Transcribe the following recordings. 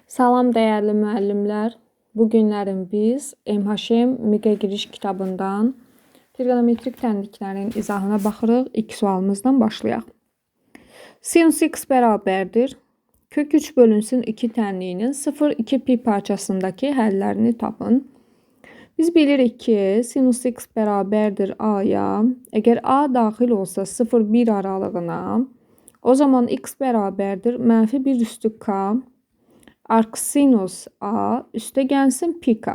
Salam dəyərli müəllimlər. Bu günlərin biz MHM Miqə giriş kitabından trigonometrik tənliklərin izahına baxırıq. İlk sualımızdan başlayaq. Sinus x bərabərdir. Kök 3 bölünsün 2 tənliyinin 0,2 pi parçasındakı həllərini tapın. Biz bilirik ki, sinus x bərabərdir a-ya. Əgər a daxil olsa 0,1 aralığına, o zaman x bərabərdir -1 üstü k arcsinus a üstə gəlsin pi k.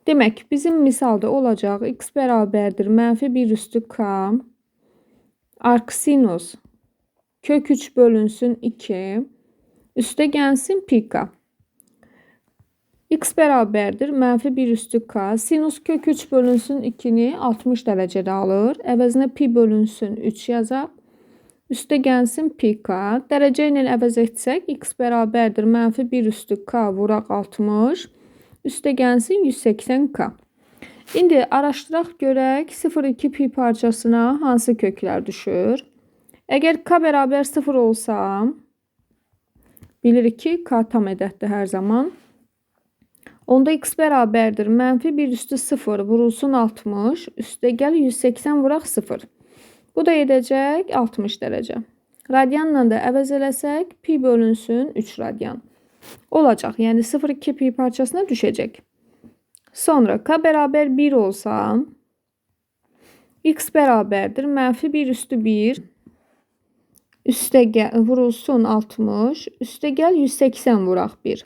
Demək, bizim misalda olacaq x bərabərdir -1 üstü k arcsinus kök 3 bölünsün 2 üstə gəlsin pi k. X bərabərdir -1 üstü k. Sinus kök 3 bölünsün 2-ni 60 dərəcədə alır. Əvəzinə pi bölünsün 3 yazaq. Üstə gəlsin pi k. Dərəcə ilə əvəz etsək, x bərabərdir -1 üstü k vuraq 60. Üstə gəlsin 180 k. İndi araşdıraq görək 0,2 pi parçasına hansı köklər düşür? Əgər k bərabər 0 olsa, bilirik ki, k tam ədəddir hər zaman. Onda x bərabərdir -1 üstü 0 vurulsun 60. Üstə gəl 180 vuraq 0. Bu da edəcək 60 dərəcə. Radianla da əvəz eləsək, pi bölünsün 3 radian. Olacaq, yəni 0,2 pi parçasına düşəcək. Sonra k bərabər 1 olsa, x bərabərdir -1 üstü 1 üstə gəl vurulsun 60, üstə gəl 180 vuraq 1.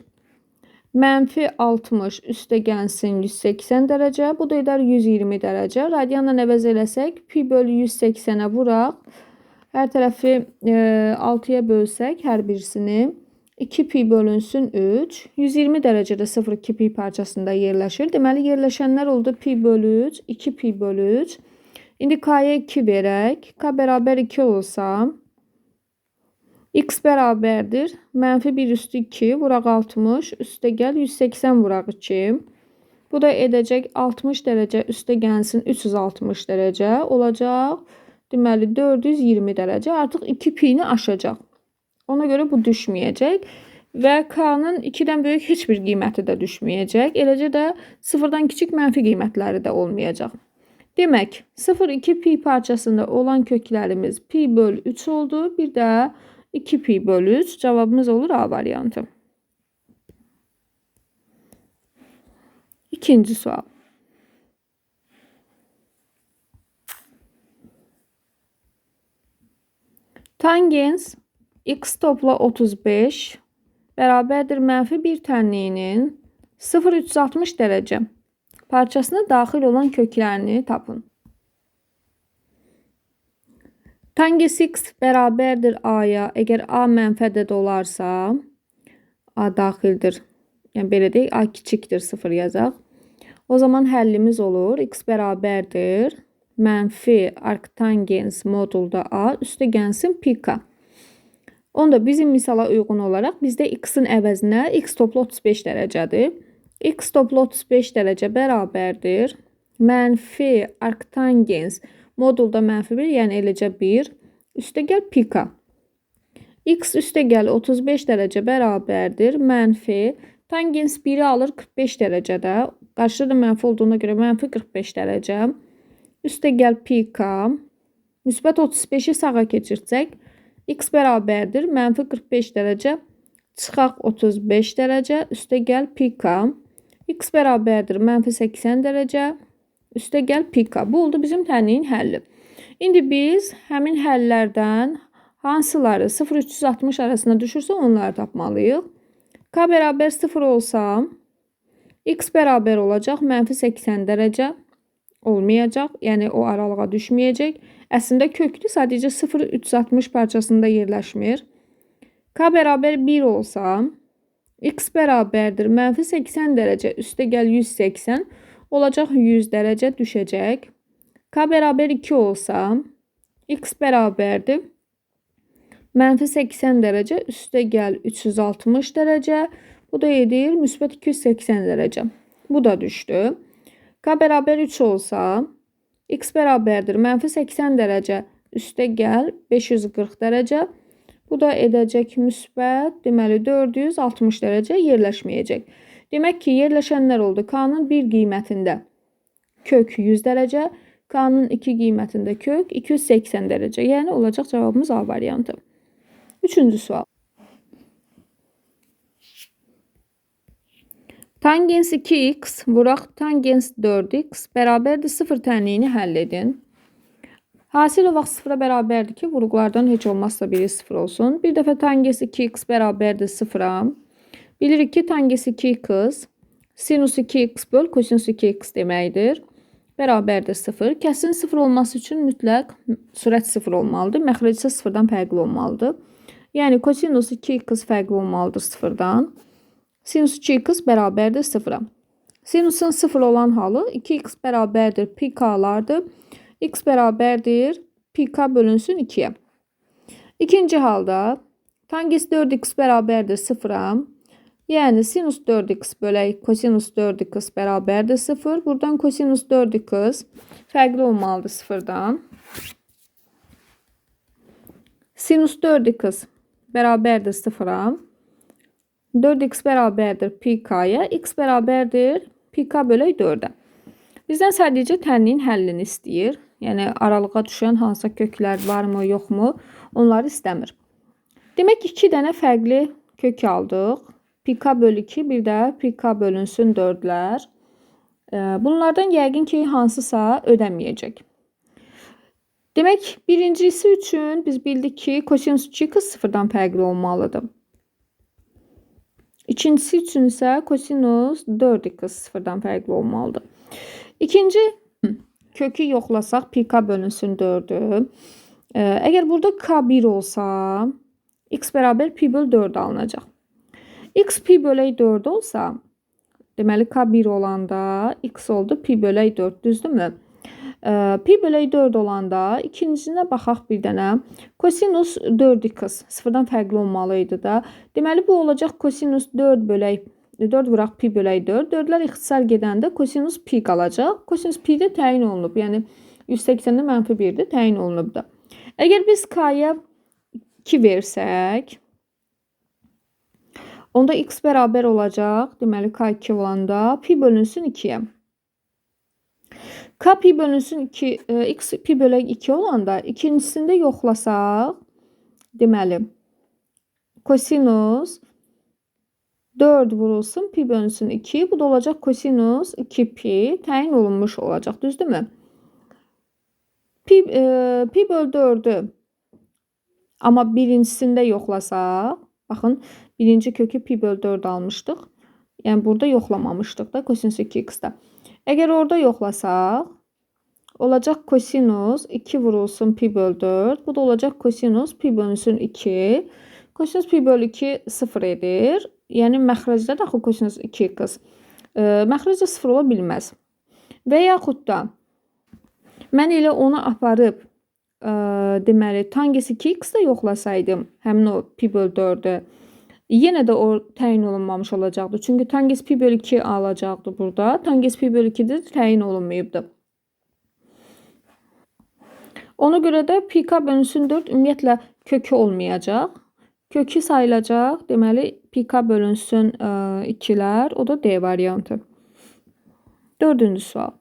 -60 üstə gəlsin 180 dərəcə, bu da edər 120 dərəcə. Radianla əvəz eləsək, pi bölü 180-ə vuraq. Hər tərəfi 6-ya bölsək, hər birisini 2 pi bölünsün 3. 120 dərəcədə 0,2 pi parçasında yerləşir. Deməli, yerləşənlər oldu pi bölü 3, 2 pi bölü 3. İndi k-ya 2 verək. K bərabər 2 olsa, x bərabərdir -1 üstü 2 vuraq 60 üstə gəl 180 vuraq 2. Bu da edəcək 60 dərəcə üstə gəlsin 360 dərəcə olacaq. Deməli 420 dərəcə artıq 2 pi-ni aşacaq. Ona görə bu düşməyəcək və k-nın 2-dən böyük heç bir qiyməti də düşməyəcək. Eləcə də 0-dan kiçik mənfi qiymətləri də olmayacaq. Demək, 0,2 pi parçasında olan köklərimiz pi bölü 3 oldu. Bir də 2 pi bölü 3 cavabımız olur A variantı. İkinci sual. Tangens x topla 35 bərabərdir -1 tənliyinin 0,360 dərəcə parçasına daxil olan köklərini tapın. Tangens x bərabərdir a-ya. Əgər a mənfi ədəd olarsa, a daxildir. Yəni belə deyək, a kiçikdir 0 yazaq. O zaman həllimiz olur. X bərabərdir mənfi arctangens modulda a üstə gəlsin pi k. Onda bizim misala uyğun olaraq bizdə x-in əvəzinə x topla 35 dərəcədir. X topla 35 dərəcə bərabərdir mənfi arctangens modulda -1, yəni eləcə 1 üstə gəl pi k. X üstə gəl 35 dərəcə bərabərdir mənfi tangens 1'i alır 45 dərəcədə. Qarşıda da mənfi olduğuna görə -45 dərəcə. Üstə gəl pi k. Müsbət 35'i sağa keçirsək, x bərabərdir -45 dərəcə çıxaq 35 dərəcə üstə gəl pi k. X bərabərdir -80 dərəcə üstə gəl pi k. Bu oldu bizim tənliyin həlli. İndi biz həmin həllərdən hansıları 0,360 arasında düşürsə onları tapmalıyıq. K bərabər 0 olsa, x bərabər olacaq -80 dərəcə olmayacaq. Yəni o aralığa düşməyəcək. Əslində köklü sadəcə 0,360 parçasında yerləşmir. K bərabər 1 olsa, x bərabərdir -80 dərəcə üstə gəl 180 olacaq 100 dərəcə düşəcək. K bərabər 2 olsa, x bərabərdir -80 dərəcə üstə gəl 360 dərəcə. Bu da edir müsbət 280 dərəcə. Bu da düşdü. K bərabər 3 olsa, x bərabərdir -80 dərəcə üstə gəl 540 dərəcə. Bu da edəcək müsbət, deməli 460 dərəcə yerləşməyəcək. Demək ki, yerləşənlər oldu. K-nın 1 qiymətində kök 100 dərəcə, K-nın 2 qiymətində kök 280 dərəcə. Yəni olacaq cavabımız A variantı. Üçüncü sual. Tangens 2x vuraq tangens 4x bərabərdir 0 tənliyini həll edin. Hasil o vaxt 0-a bərabərdir ki, vuruqlardan heç olmazsa biri 0 olsun. Bir dəfə tangens 2x bərabərdir 0-a. Bilirik ki, tangens 2x sinus 2x böl kosinus 2x deməkdir. Bərabərdir 0. Kəsin 0 olması üçün mütləq sürət 0 olmalıdır. Məxrəc isə 0-dan fərqli olmalıdır. Yəni kosinus 2x fərqli olmalıdır 0-dan. Sinus 2x bərabərdir 0-a. Sinusun 0 olan halı 2x bərabərdir pk-lardır. X bərabərdir pk bölünsün 2-yə. İkinci halda tangens 4x bərabərdir 0-a. Yəni sinus 4x bölək kosinus 4x bərabərdir 0. Buradan kosinus 4x fərqli olmalıdır 0-dan. Sinus 4x bərabərdir 0-a. 4x bərabərdir pk-ya. X bərabərdir pk bölək 4-ə. Bizdən sadəcə tənliyin həllini istəyir. Yəni aralığa düşən hansısa köklər varmı, yoxmu? Onları istəmir. Demək ki, 2 dənə fərqli kök aldıq. Pk bölü 2, bir də pk bölünsün 4-lər. Bunlardan yəqin ki, hansısa ödəməyəcək. Demək, birincisi üçün biz bildik ki, kosinus 2x 0-dan fərqli olmalıdır. İkincisi üçün isə kosinus 4x 0-dan fərqli olmalıdır. İkinci kökü yoxlasaq, pk bölünsün 4-ü. Əgər burada k1 olsa, x bərabər pi böl 4 alınacaq. X pi bölək 4 olsa, deməli k1 olanda x oldu pi bölək 4, düzdürmü? Pi bölək 4 olanda ikincisine baxaq bir dənə. Kosinus 4x 0-dan fərqli olmalıydı da. Deməli bu olacaq kosinus 4 bölək 4 vuraq pi bölək 4. 4'lər ixtisar gedəndə kosinus pi qalacaq. Kosinus pi də təyin olunub. Yəni 180-də mənfi 1-də təyin olunub da. Əgər biz k-ya 2 versək, onda x bərabər olacaq. Deməli k2 olanda pi bölünsün 2-yə. K pi bölünsün 2, x pi bölək 2 olanda ikincisində yoxlasaq, deməli kosinus 4 vurulsun pi bölünsün 2. Bu da olacaq kosinus 2 pi təyin olunmuş olacaq, düzdürmü? Pi böl 4'ü amma birincisində yoxlasaq, baxın birinci kökü pi böl 4 almışdıq. Yəni burada yoxlamamışdıq da kosinus 2x-də. Əgər orada yoxlasaq, olacaq kosinus 2 vurulsun pi böl 4. Bu da olacaq kosinus pi bölünsün 2. Kosinus pi böl 2 0 edir. Yəni məxrəcdə də axı kosinus 2x. Məxrəcdə 0 ola bilməz. Və yaxud da mən elə onu aparıb deməli tangens 2x də yoxlasaydım, həmin o pi böl 4'ü, yenə də o təyin olunmamış olacaqdı. Çünki tangens pi böl 2 alacaqdı burada. Tangens pi böl 2'də təyin olunmayıbdı. Ona görə də pk bölünsün 4 ümumiyyətlə kökü olmayacaq. Kökü sayılacaq. Deməli pk bölünsün 2'lər. O da D variantı. Dördüncü sual.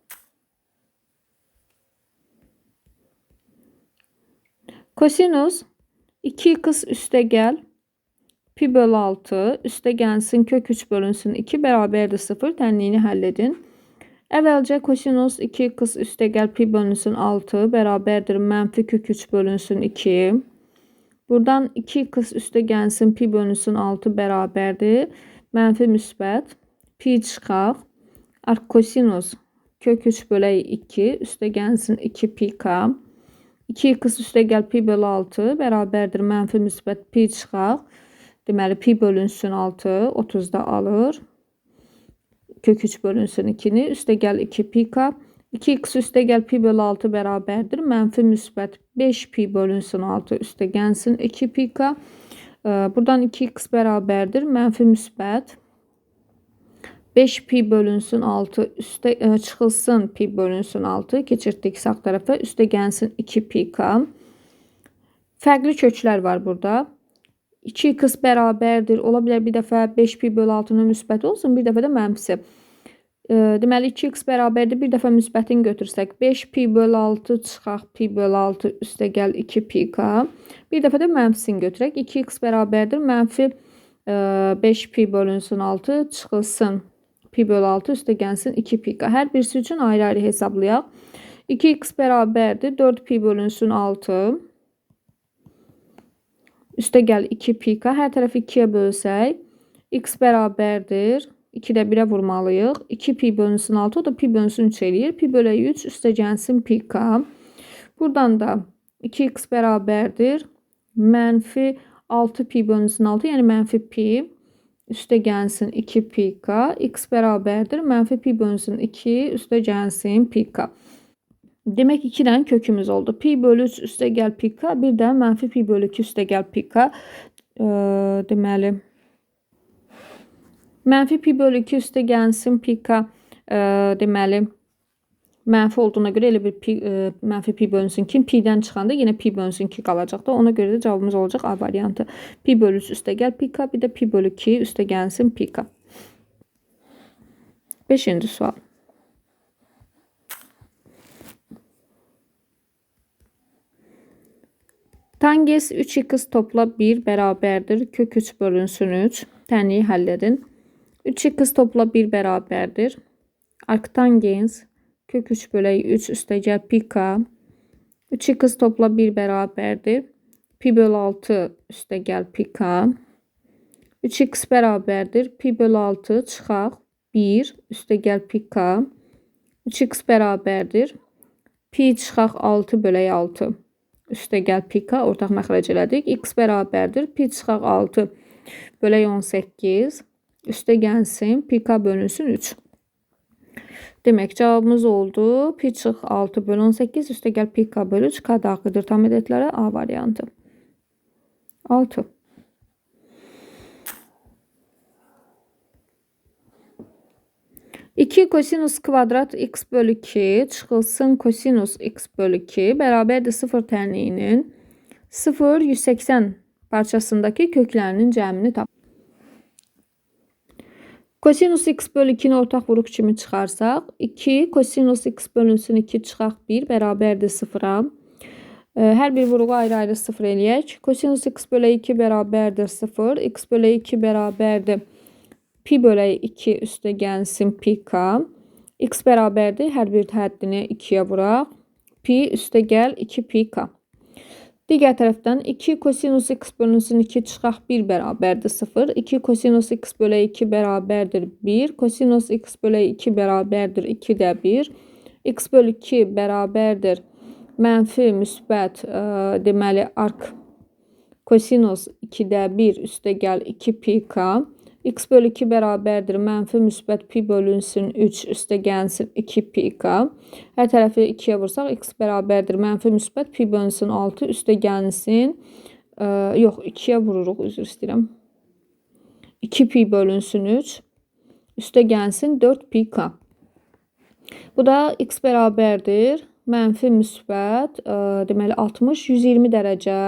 Kosinus 2x üstə gəl pi bölü 6 üstə gəlsin kök 3 bölünsün 2 bərabərdir 0 tənliyini həll edin. Əvvəlcə kosinus 2x üstə gəl pi bölünsün 6 bərabərdir mənfi kök 3 bölünsün 2. Buradan 2x üstə gəlsin pi bölünsün 6 bərabərdir mənfi müsbət pi çıxaq. Kosinus kök 3 bölək 2 üstə gəlsin 2 pi k. 2x üstə gəl pi bölü 6 bərabərdir mənfi müsbət pi çıxaq. Deməli pi bölünsün 6 30'da alır. Kök 3 bölünsün 2'ni üstə gəl 2 pi k. 2x üstə gəl pi bölü 6 bərabərdir mənfi müsbət 5 pi bölünsün 6 üstə gəlsin 2 pi k. Buradan 2x bərabərdir mənfi müsbət 5 pi bölünsün 6 üstə çıxılsın pi bölünsün 6 keçirdik sağ tərəfə üstə gəlsin 2 pi k. Fərqli köklər var burada. 2x bərabərdir. Ola bilər bir dəfə 5 pi bölü 6-nın müsbət olsun, bir dəfə də mənfisi. Deməli 2x bərabərdir. Bir dəfə müsbətin götürsək 5 pi bölü 6 çıxaq pi bölü 6 üstə gəl 2 pi k. Bir dəfə də mənfisini götürək. 2x bərabərdir. Mənfi 5 pi bölünsün 6 çıxılsın pi bölü 6 üstə gəlsin 2 pi k. Hər birisi üçün ayrı-ayrı hesablayaq. 2x bərabərdir. 4 pi bölünsün 6 üstə gəl 2 pi k. Hər tərəfi 2-yə bölsək x bərabərdir. 2-də 1-ə vurmalıyıq. 2 pi bölünsün 6, o da pi bölünsün 3 eləyir. Pi bölə 3 üstə gəlsin pi k. Buradan da 2x bərabərdir. Mənfi 6 pi bölünsün 6, yəni mənfi pi üstə gəlsin 2 pi k. X bərabərdir. Mənfi pi bölünsün 2 üstə gəlsin pi k. Demək 2 dənə kökümüz oldu. Pi bölü 3 üstə gəl pi k. Bir də mənfi pi bölü 2 üstə gəl pi k. Deməli mənfi pi bölü 2 üstə gəlsin pi k. Deməli mənfi olduğuna görə elə bir mənfi pi bölünsün 2. Pi'dən çıxanda yenə pi bölünsün 2 qalacaqdır. Ona görə də cavabımız olacaq A variantı. Pi bölü 3 üstə gəl pi k. Bir də pi bölü 2 üstə gəlsin pi k. 5-ci sual. Tangens 3x topla 1 bərabərdir. Kök 3 bölünsün 3. Tənliyi həll edin. 3x topla 1 bərabərdir. Arktangens kök 3 bölü 3 üstə gəl pi k. 3x topla 1 bərabərdir. Pi bölü 6 üstə gəl pi k. 3x bərabərdir. Pi bölü 6 çıxaq 1 üstə gəl pi k. 3x bərabərdir. Pi çıxaq 6 bölü 6. Üstə gəl pi k, ortaq məxrəc elədik. X bərabərdir. Pi çıxaq 6 bölü 18. Üstə gəlsin pi k bölünsün 3. Demək cavabımız oldu. Pi çıx 6 bölü 18 üstə gəl pi k bölü 3 k daxildir. Tam ədədlərə A variantı. 6. İki kosinus kvadrat x bölü 2 çıxılsın kosinus x bölü 2 bərabərdir 0 tənliyinin 0, 180 parçasındakı köklərinin cəmini tap. Kosinus x bölü 2'ni ortaq vuruq kimi çıxarsaq 2 kosinus x bölünsün 2 çıxaq 1 bərabərdir 0'a. Hər bir vuruğu ayrı-ayrı 0 eləyək. Kosinus x bölü 2 bərabərdir 0. X bölü 2 bərabərdir pi bölü 2 üstə gəlsin pi k. X bərabərdir. Hər bir həddini 2'yə vuraq. Pi üstə gəl 2 pi k. Digər tərəfdən 2 kosinus x bölünsün 2 çıxaq 1 bərabərdir 0. 2 kosinus x bölü 2 bərabərdir 1. Kosinus x bölü 2 bərabərdir 2 də 1. X bölü 2 bərabərdir mənfi müsbət deməli ark kosinus 2'də 1 üstə gəl 2 pi k. X bölü 2 bərabərdir mənfi müsbət pi bölünsün 3 üstə gəlsin 2 pi k. Hər tərəfi 2'yə vursaq x bərabərdir mənfi müsbət pi bölünsün 6 üstə gəlsin. Yox 2'yə vururuq, üzr istəyirəm. 2 pi bölünsün 3 üstə gəlsin 4 pi k. Bu da x bərabərdir mənfi müsbət deməli 60 120 dərəcə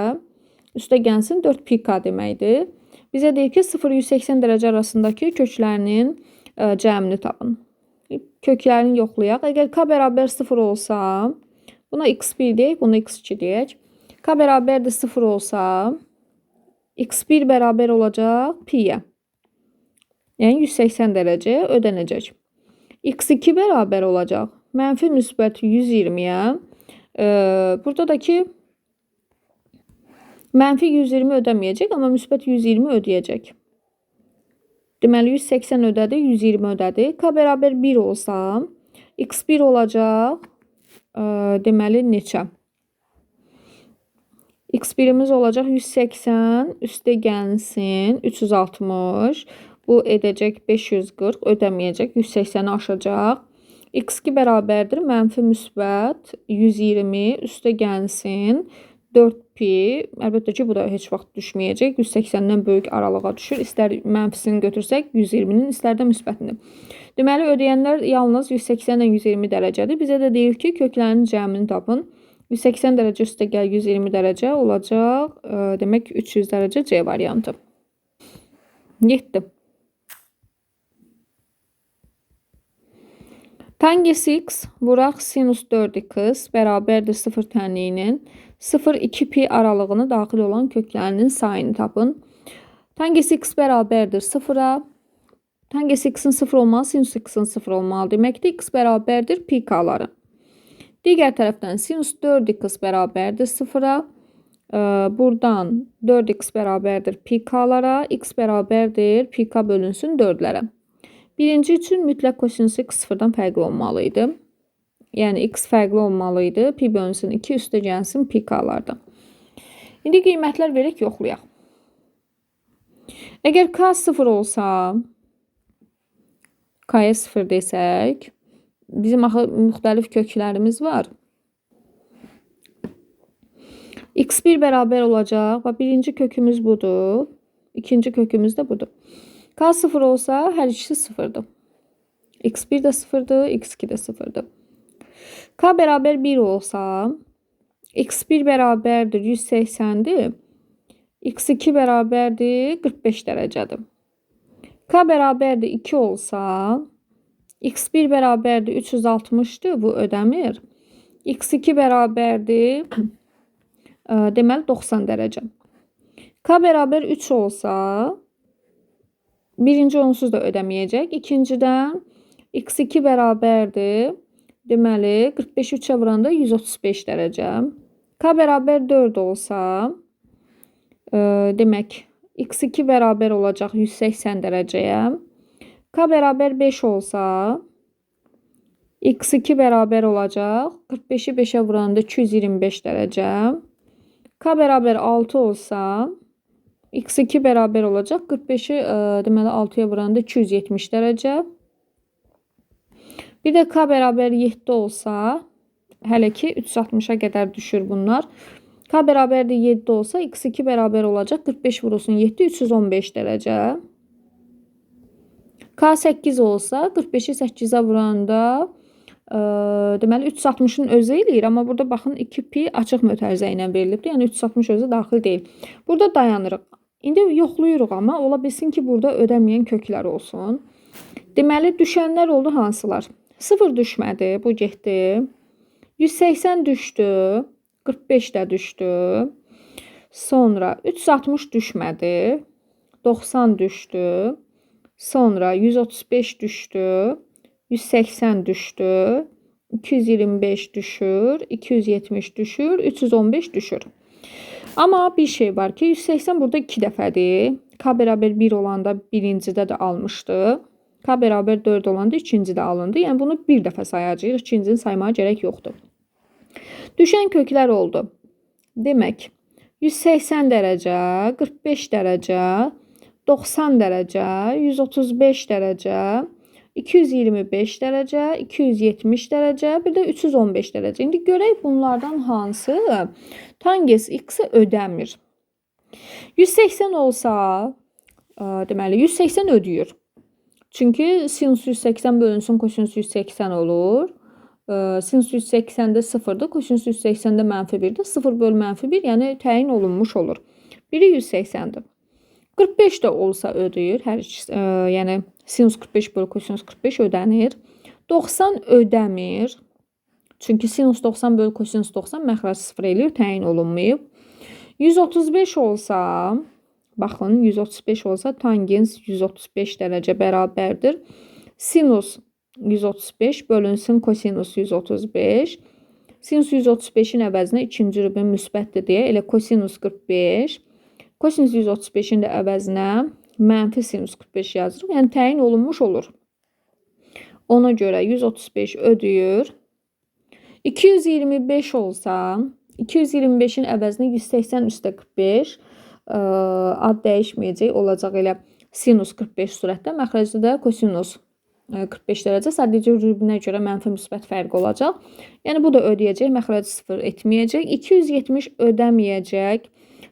üstə gəlsin 4 pi k deməkdir. Bizə deyir ki 0-180 dərəcə arasındakı köklərinin cəmini tapın. Köklərini yoxlayaq. Əgər k bərabər 0 olsa, buna x1 deyək, buna x2 deyək. K bərabərdir 0 olsa, x1 bərabər olacaq pi-yə. Yəni 180 dərəcə ödənəcək. x2 bərabər olacaq mənfi müsbət 120'yə. Burada da ki mənfi 120 ödəməyəcək, amma müsbət 120 ödəyəcək. Deməli 180 ödədi, 120 ödədi. K bərabər 1 olsa, x1 olacaq. Deməli neçə? x1'imiz olacaq 180 üstə gəlsin 360. Bu edəcək 540, ödəməyəcək, 180'i aşacaq. x2 bərabərdir mənfi müsbət 120 üstə gəlsin 4 pi. Əlbəttə ki bu da heç vaxt düşməyəcək. 180'dən böyük aralığa düşür. İstər mənfisini götürsək 120'nin, istər də müsbətini. Deməli ödəyənlər yalnız 180 ilə 120 dərəcədir. Bizə də deyir ki köklərinin cəmini tapın. 180 dərəcə üstə gəl 120 dərəcə olacaq. Demək 300 dərəcə C variantı. 7. Tangens x vuraq sinus 4x bərabərdir 0 tənliyinin 0-2 pi aralığını daxil olan köklərinin sayını tapın. Tangens x bərabərdir 0-a. Tangens x-in 0 olmalı, sinus x-in 0 olmalı. Deməkdir x bərabərdir pi k-ları. Digər tərəfdən sinus 4x bərabərdir 0-a. Buradan 4x bərabərdir pi k-lara. X bərabərdir pi k bölünsün 4-lərə. Birinci üçün mütləq kosinus x 0-dan fərqli olmalıydı. Yəni x fərqli olmalıydı. Pi bölünsün 2 üstə gəlsin pi k-lardan. İndi qiymətlər verək yoxlayaq. Əgər k 0 olsa, k-yə 0 desək, bizim axı müxtəlif köklərimiz var. x1 bərabər olacaq. Birinci kökümüz budur. İkinci kökümüz də budur. K 0 olsa hər ikisi 0'dır. x1 də 0'dır, x2 də 0'dır. K bərabər 1 olsa, x1 bərabərdir 180'dir, x2 bərabərdir 45 dərəcədir. K bərabərdir 2 olsa, x1 bərabərdir 360'dır, bu ödəmir. x2 bərabərdir deməli 90 dərəcə. K bərabər 3 olsa, birinci onsuz da ödəməyəcək. İkincidən x2 bərabərdir. Deməli 45 3'ə vuranda 135 dərəcə. K bərabər 4 olsa, demək x2 bərabər olacaq 180 dərəcəyə. K bərabər 5 olsa, x2 bərabər olacaq 45'i 5'ə vuranda 225 dərəcə. K bərabər 6 olsa, x2 bərabər olacaq 45'i deməli 6'ya vuranda 270 dərəcə. Bir də k bərabər 7 olsa, hələ ki 360'a qədər düşür bunlar. K bərabər də 7 olsa, x2 bərabər olacaq 45 vurulsun 7 315 dərəcə. K 8 olsa, 45'i 8'ə vuranda deməli 360'ın özü eləyir, amma burada baxın 2 pi açıq mötərizə ilə verilibdir. Yəni 360 özü daxil deyil. Burada dayanırıq. İndi yoxlayırıq, amma ola bilsin ki burada ödəməyən köklər olsun. Deməli düşənlər oldu hansılar? 0 düşmədi, bu getdi. 180 düşdü, 45 də düşdü. Sonra 360 düşmədi, 90 düşdü. Sonra 135 düşdü, 180 düşdü, 225 düşür, 270 düşür, 315 düşür. Amma bir şey var ki 180 burada 2 dəfədir. K bərabər 1 olanda birincidə də almışdı. K bərabər 4 olanda ikincidə alındı. Yəni bunu bir dəfə sayacağıq. İkincini saymaya gərək yoxdur. Düşən köklər oldu. Demək 180 dərəcə, 45 dərəcə, 90 dərəcə, 135 dərəcə, 225 dərəcə, 270 dərəcə, bir də 315 dərəcə. İndi görək bunlardan hansı tangens x-i ödəmir. 180 olsa, deməli 180 ödəyir. Çünki sinus 180 bölünsün kosinus 180 olur. Sinus 180'də 0'dır, kosinus 180'də -1'dir. 0 böl -1, yəni təyin olunmuş olur. Biri 180'dir. 45 də olsa ödəyir. Hər ikisi, yəni sinus 45 bölü kosinus 45 ödənir. 90 ödəmir. Çünki sinus 90 bölü kosinus 90 məxrəc 0 eləyir, təyin olunmayıb. 135 olsa, baxın 135 olsa tangens 135 dərəcə bərabərdir. Sinus 135 bölünsün kosinus 135. Sinus 135'in əvəzinə ikinci rübün müsbətdir deyə elə kosinus 45. Kosinus 135'in də əvəzinə mənfi sinus 45 yazırıq. Yəni təyin olunmuş olur. Ona görə 135 ödəyir. 225 olsa, 225'in əvəzinə 180 üstə 45 ad dəyişməyəcək, olacaq elə sinus 45 surətdə. Məxrəcdə də kosinus 45 dərəcə, sadəcə rübünə görə mənfi müsbət fərqi olacaq. Yəni bu da ödəyəcək, məxrəci 0 etməyəcək. 270 ödəməyəcək.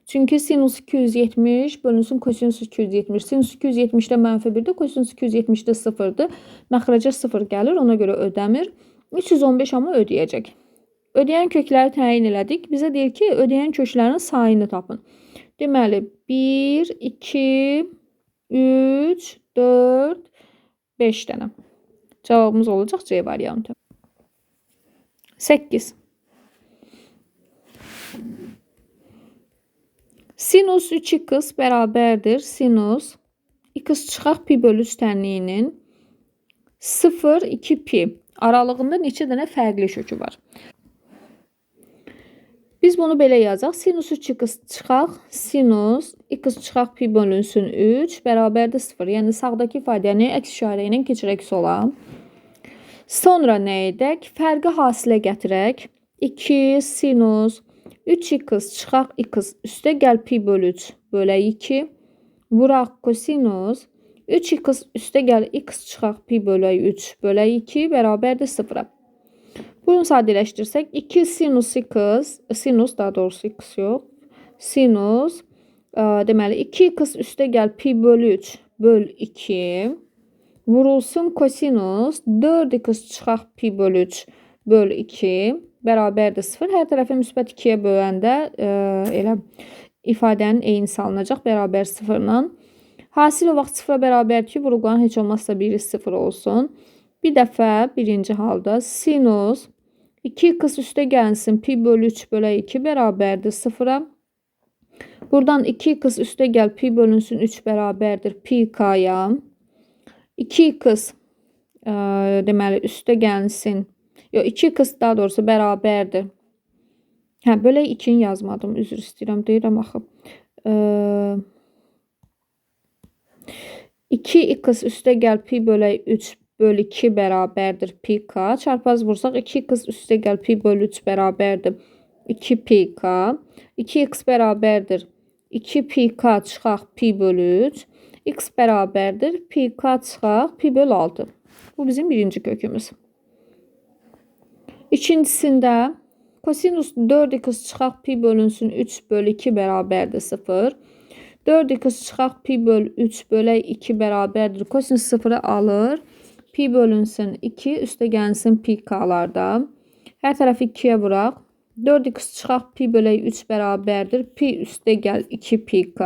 Çünki sinus 270 bölünsün kosinus 270. Sinus 270'də -1'dir, kosinus 270'də 0'dır. Məxrəcə 0 gəlir, ona görə ödəmir. 315 amma ödəyəcək. Ödəyən kökləri təyin elədik. Bizə deyir ki, ödəyən köklərin sayını tapın. Deməli, 1, 2, 3, 4, 5 dənə. Cavabımız olacaq C variantı. 8. Sinus 3x bərabərdir. Sinus x çıxaq pi bölü 3 tənliyinin 0, 2 pi aralığında neçə dənə fərqli kökü var? Biz bunu belə yazacaq. Sinus 3x çıxaq sinus x çıxaq pi bölünsün 3 bərabərdir 0. Yəni sağdakı ifadəni əks işarə ilə keçirək sola. Sonra nə edək? Fərqi hasilə gətirək. 2 sinus 3x çıxaq x üstə gəl pi bölü 3 bölək 2. Vuraq kosinus 3x üstə gəl x çıxaq pi bölək 3 bölək 2 bərabərdir 0-a. Bunu sadələşdirsək 2 sinus x, sinus daha doğrusu x yox, sinus deməli 2x üstə gəl pi bölü 3 böl 2 vurulsun kosinus 4x çıxaq pi bölü 3 böl 2 bərabərdir 0. Hər tərəfi müsbət 2-yə böləndə elə ifadənin eyni salınacaq bərabər 0-la. Hasil o vaxt 0-a bərabərdir ki, vurulğanın heç olmazsa biri 0 olsun. Bir dəfə birinci halda sinus 2x üstə gəlsin pi bölü 3 bölək 2 bərabərdir 0-a. Buradan 2x üstə gəl pi bölünsün 3 bərabərdir pi k-ya. 2x deməli üstə gəlsin. Yox 2x daha doğrusu bərabərdir. Bölək 2-ni yazmadım. Üzr istəyirəm. Deyirəm axı. 2x üstə gəl pi bölək 3 bölü 2 bərabərdir pi k. Çarpaz vursaq 2x üstə gəl pi bölü 3 bərabərdir 2 pi k. 2x bərabərdir 2 pi k çıxaq pi bölü 3. X bərabərdir pi k çıxaq pi bölü 6. Bu bizim birinci kökümüz. İkincisində kosinus 4x çıxaq pi bölünsün 3 bölü 2 bərabərdir 0. 4x çıxaq pi bölü 3 bölək 2 bərabərdir. Kosinus 0'ı alır. Pi bölünsün 2 üstə gəlsin pi k'larda. Hər tərəfi 2'yə vuraq. 4x çıxaq pi bölək 3 bərabərdir. Pi üstə gəl 2 pi k.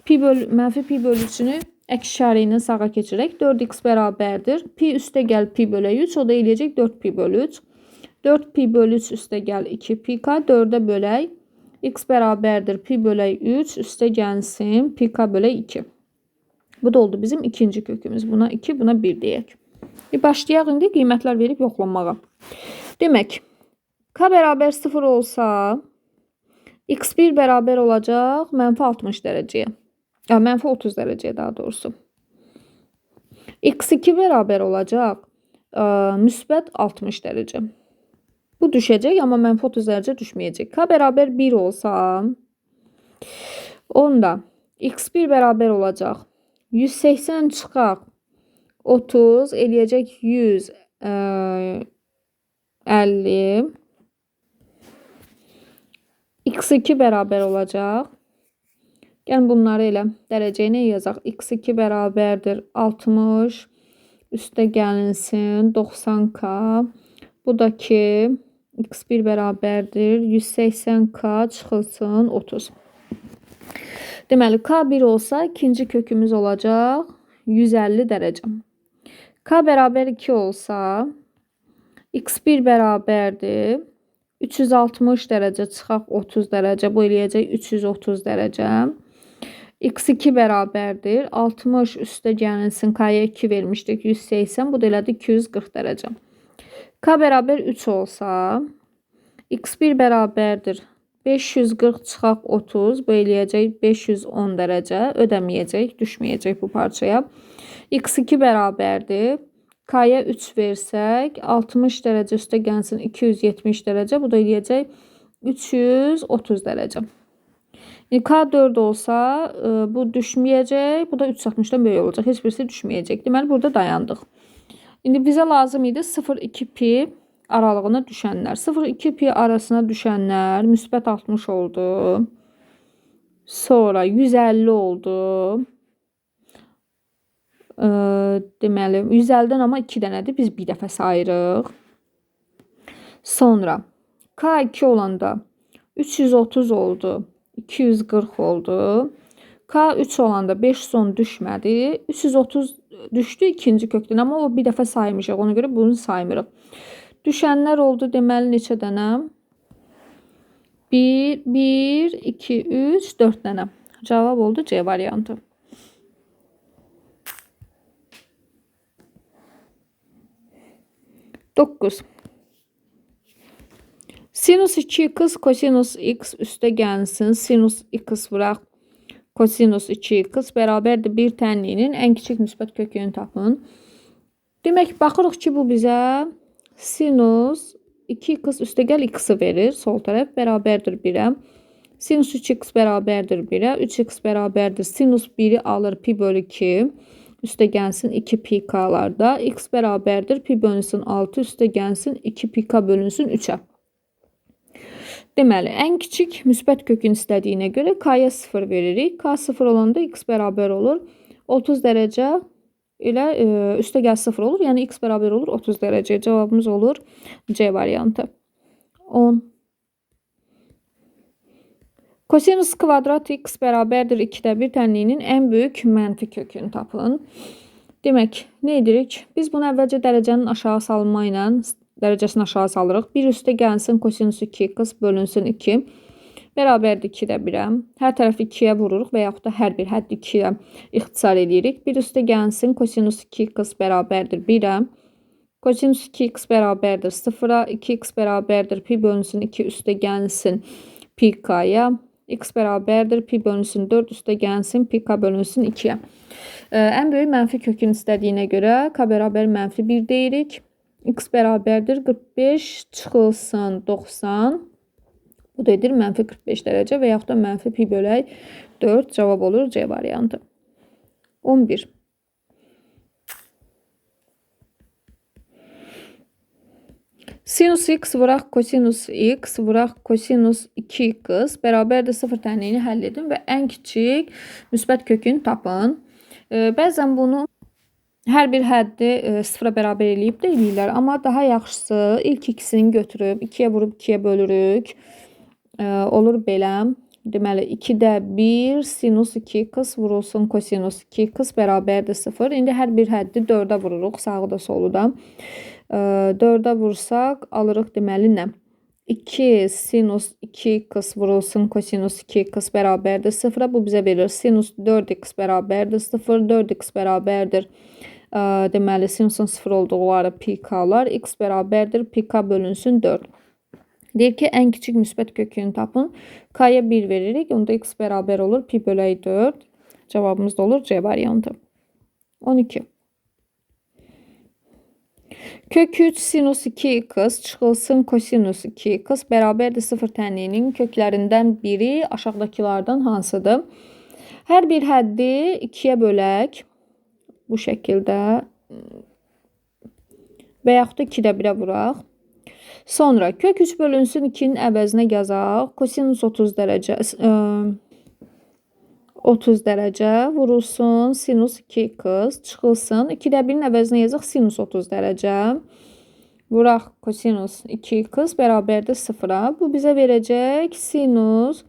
Mənfi pi bölü 3'ünü əks işarə ilə sağa keçirək. 4x bərabərdir. Pi üstə gəl pi bölək 3. O da eləyəcək 4 pi bölü 3. 4 pi bölü 3 üstə gəl 2 pi k. 4'ə bölək. X bərabərdir pi bölək 3 üstə gəlsin pi k bölək 2. Bu da oldu bizim ikinci kökümüz. Buna 2, buna 1 deyək. Başlayaq indi qiymətlər verib yoxlanmağa. Demək, k bərabər 0 olsa, x1 bərabər olacaq mənfi 60 dərəcəyə. Mənfi 30 dərəcəyə daha doğrusu. x2 bərabər olacaq müsbət 60 dərəcə. Bu düşəcək, amma mənfi 30 dərəcə düşməyəcək. K bərabər 1 olsa, onda x1 bərabər olacaq 180 çıxaq 30 eləyəcək 150. X2 bərabər olacaq. Gəlin bunları elə dərəcəyə nə yazaq? X2 bərabərdir 60 üstə gəlinsin 90k. Bu da ki x1 bərabərdir 180k çıxılsın 30. Deməli, k1 olsa ikinci kökümüz olacaq 150 dərəcə. K bərabər 2 olsa x1 bərabərdir 360 dərəcə çıxaq 30 dərəcə. Bu eləyəcək 330 dərəcə. x2 bərabərdir 60 üstə gəlinsin k-ya 2 vermişdik 180. Bu da elədi 240 dərəcə. K bərabər 3 olsa x1 bərabərdir 540 çıxaq 30. Bu eləyəcək 510 dərəcə. Ödəməyəcək, düşməyəcək bu parçaya. x2 bərabərdir. K-ya 3 versək 60 dərəcə üstə gəlsin 270 dərəcə. Bu da eləyəcək 330 dərəcə. K4 olsa bu düşməyəcək. Bu da 360'dan böyük olacaq. Heç birisi düşməyəcək. Deməli burada dayandıq. İndi bizə lazım idi 0-2 pi aralığına düşənlər. 0-2 pi arasına düşənlər müsbət 60 oldu. Sonra 150 oldu. Deməli 150'dən amma 2 dənədir. Biz bir dəfə sayırıq. Sonra K2 olanda 330 oldu. 240 oldu. K3 olanda 510 düşmədi. 330 düşdü ikinci kökdən, amma o bir dəfə saymışıq. Ona görə bunu saymırıq. Düşənlər oldu deməli neçə dənə? 1, 1, 2, 3, 4 dənə. Cavab oldu C variantı. Dokuz. Sinus 2x kosinus x üstə gəlsin. Sinus x vuraq. Kosinus 2x bərabərdir 1 tənliyinin ən kiçik müsbət kökünü tapın. Demək, baxırıq ki, bu bizə sinus 2x üstə gəl x-i verir. Sol tərəf bərabərdir 1-ə. Sinus 3x bərabərdir 1-ə. 3x bərabərdir. Sinus 1-i alır pi bölü 2. Üstə gəlsin 2 pi k'larda. X bərabərdir pi bölünsün 6. Üstə gəlsin 2 pi k bölünsün 3-ə. Deməli, ən kiçik müsbət kökün istədiyinə görə k'ya 0 veririk. K 0 olanda x bərabər olur 30 dərəcə ilə üstə gəl 0 olur. Yəni x bərabər olur 30 dərəcə. Cavabımız olur C variantı. 10. Kosinus kvadrat x bərabərdir 2-də 1 tənliyinin ən böyük mənfi kökünü tapın. Demək, nə edirik? Biz bunu əvvəlcə dərəcənin aşağı salma ilə dərəcəsini aşağı salırıq. 1 üstə gəlsin kosinus 2x bölünsün 2. Bərabərdir 2-də 1-ə. Hər tərəfi 2-yə vururuq və yaxud da hər bir həddi 2-yə ixtisar edirik. 1 üstə gəlsin kosinus 2x bərabərdir 1-ə. Kosinus 2x bərabərdir 0-a. 2x bərabərdir pi bölünsün 2 üstə gəlsin pi k'ya. X bərabərdir pi bölünsün 4 üstə gəlsin pi k bölünsün 2-yə. Ən böyük mənfi kökün istədiyinə görə k bərabər mənfi 1 deyirik. X bərabərdir 45 çıxılsın 90. Bu da edir mənfi 45 dərəcə və yaxud da mənfi pi bölək 4. Cavab olur C variantı. 11. Sinus x vuraq kosinus x vuraq kosinus 2x bərabərdir 0 tənliyini həll edin və ən kiçik müsbət kökünü tapın. Bəzən bunu hər bir həddi 0-a bərabər eləyib də eləyirlər. Amma daha yaxşısı ilk ikisini götürüb 2-yə vurub 2-yə bölürük. Olur belə. Deməli 2-də 1 sinus 2x vurulsun kosinus 2x bərabərdir 0. İndi hər bir həddi 4-ə vururuq. Sağı da solu da. 4-ə vursaq alırıq deməli nə? 2 sinus 2x vurulsun kosinus 2x bərabərdir 0-a. Bu bizə verir sinus 4x bərabərdir 0. 4x bərabərdir deməli sinusun 0 olduqları pi k'lar. X bərabərdir pi k bölünsün 4. Deyir ki, ən kiçik müsbət kökünü tapın. K'ya 1 veririk. Onda x bərabər olur pi bölək 4. Cavabımız da olur C variantı. 12. Kök 3 sinus 2x çıxılsın kosinus 2x bərabərdir 0 tənliyinin köklərindən biri aşağıdakılardan hansıdır? Hər bir həddi 2-yə bölək. Bu şəkildə və yaxud da 2-də 1-ə vuraq. Sonra kök 3 bölünsün 2-nin əvəzinə yazaq. Kosinus 30 dərəcə 30 dərəcə vurulsun sinus 2x çıxılsın. 2-də 1-in əvəzinə yazaq sinus 30 dərəcə. Vuraq kosinus 2x bərabərdir 0-a. Bu bizə verəcək sinus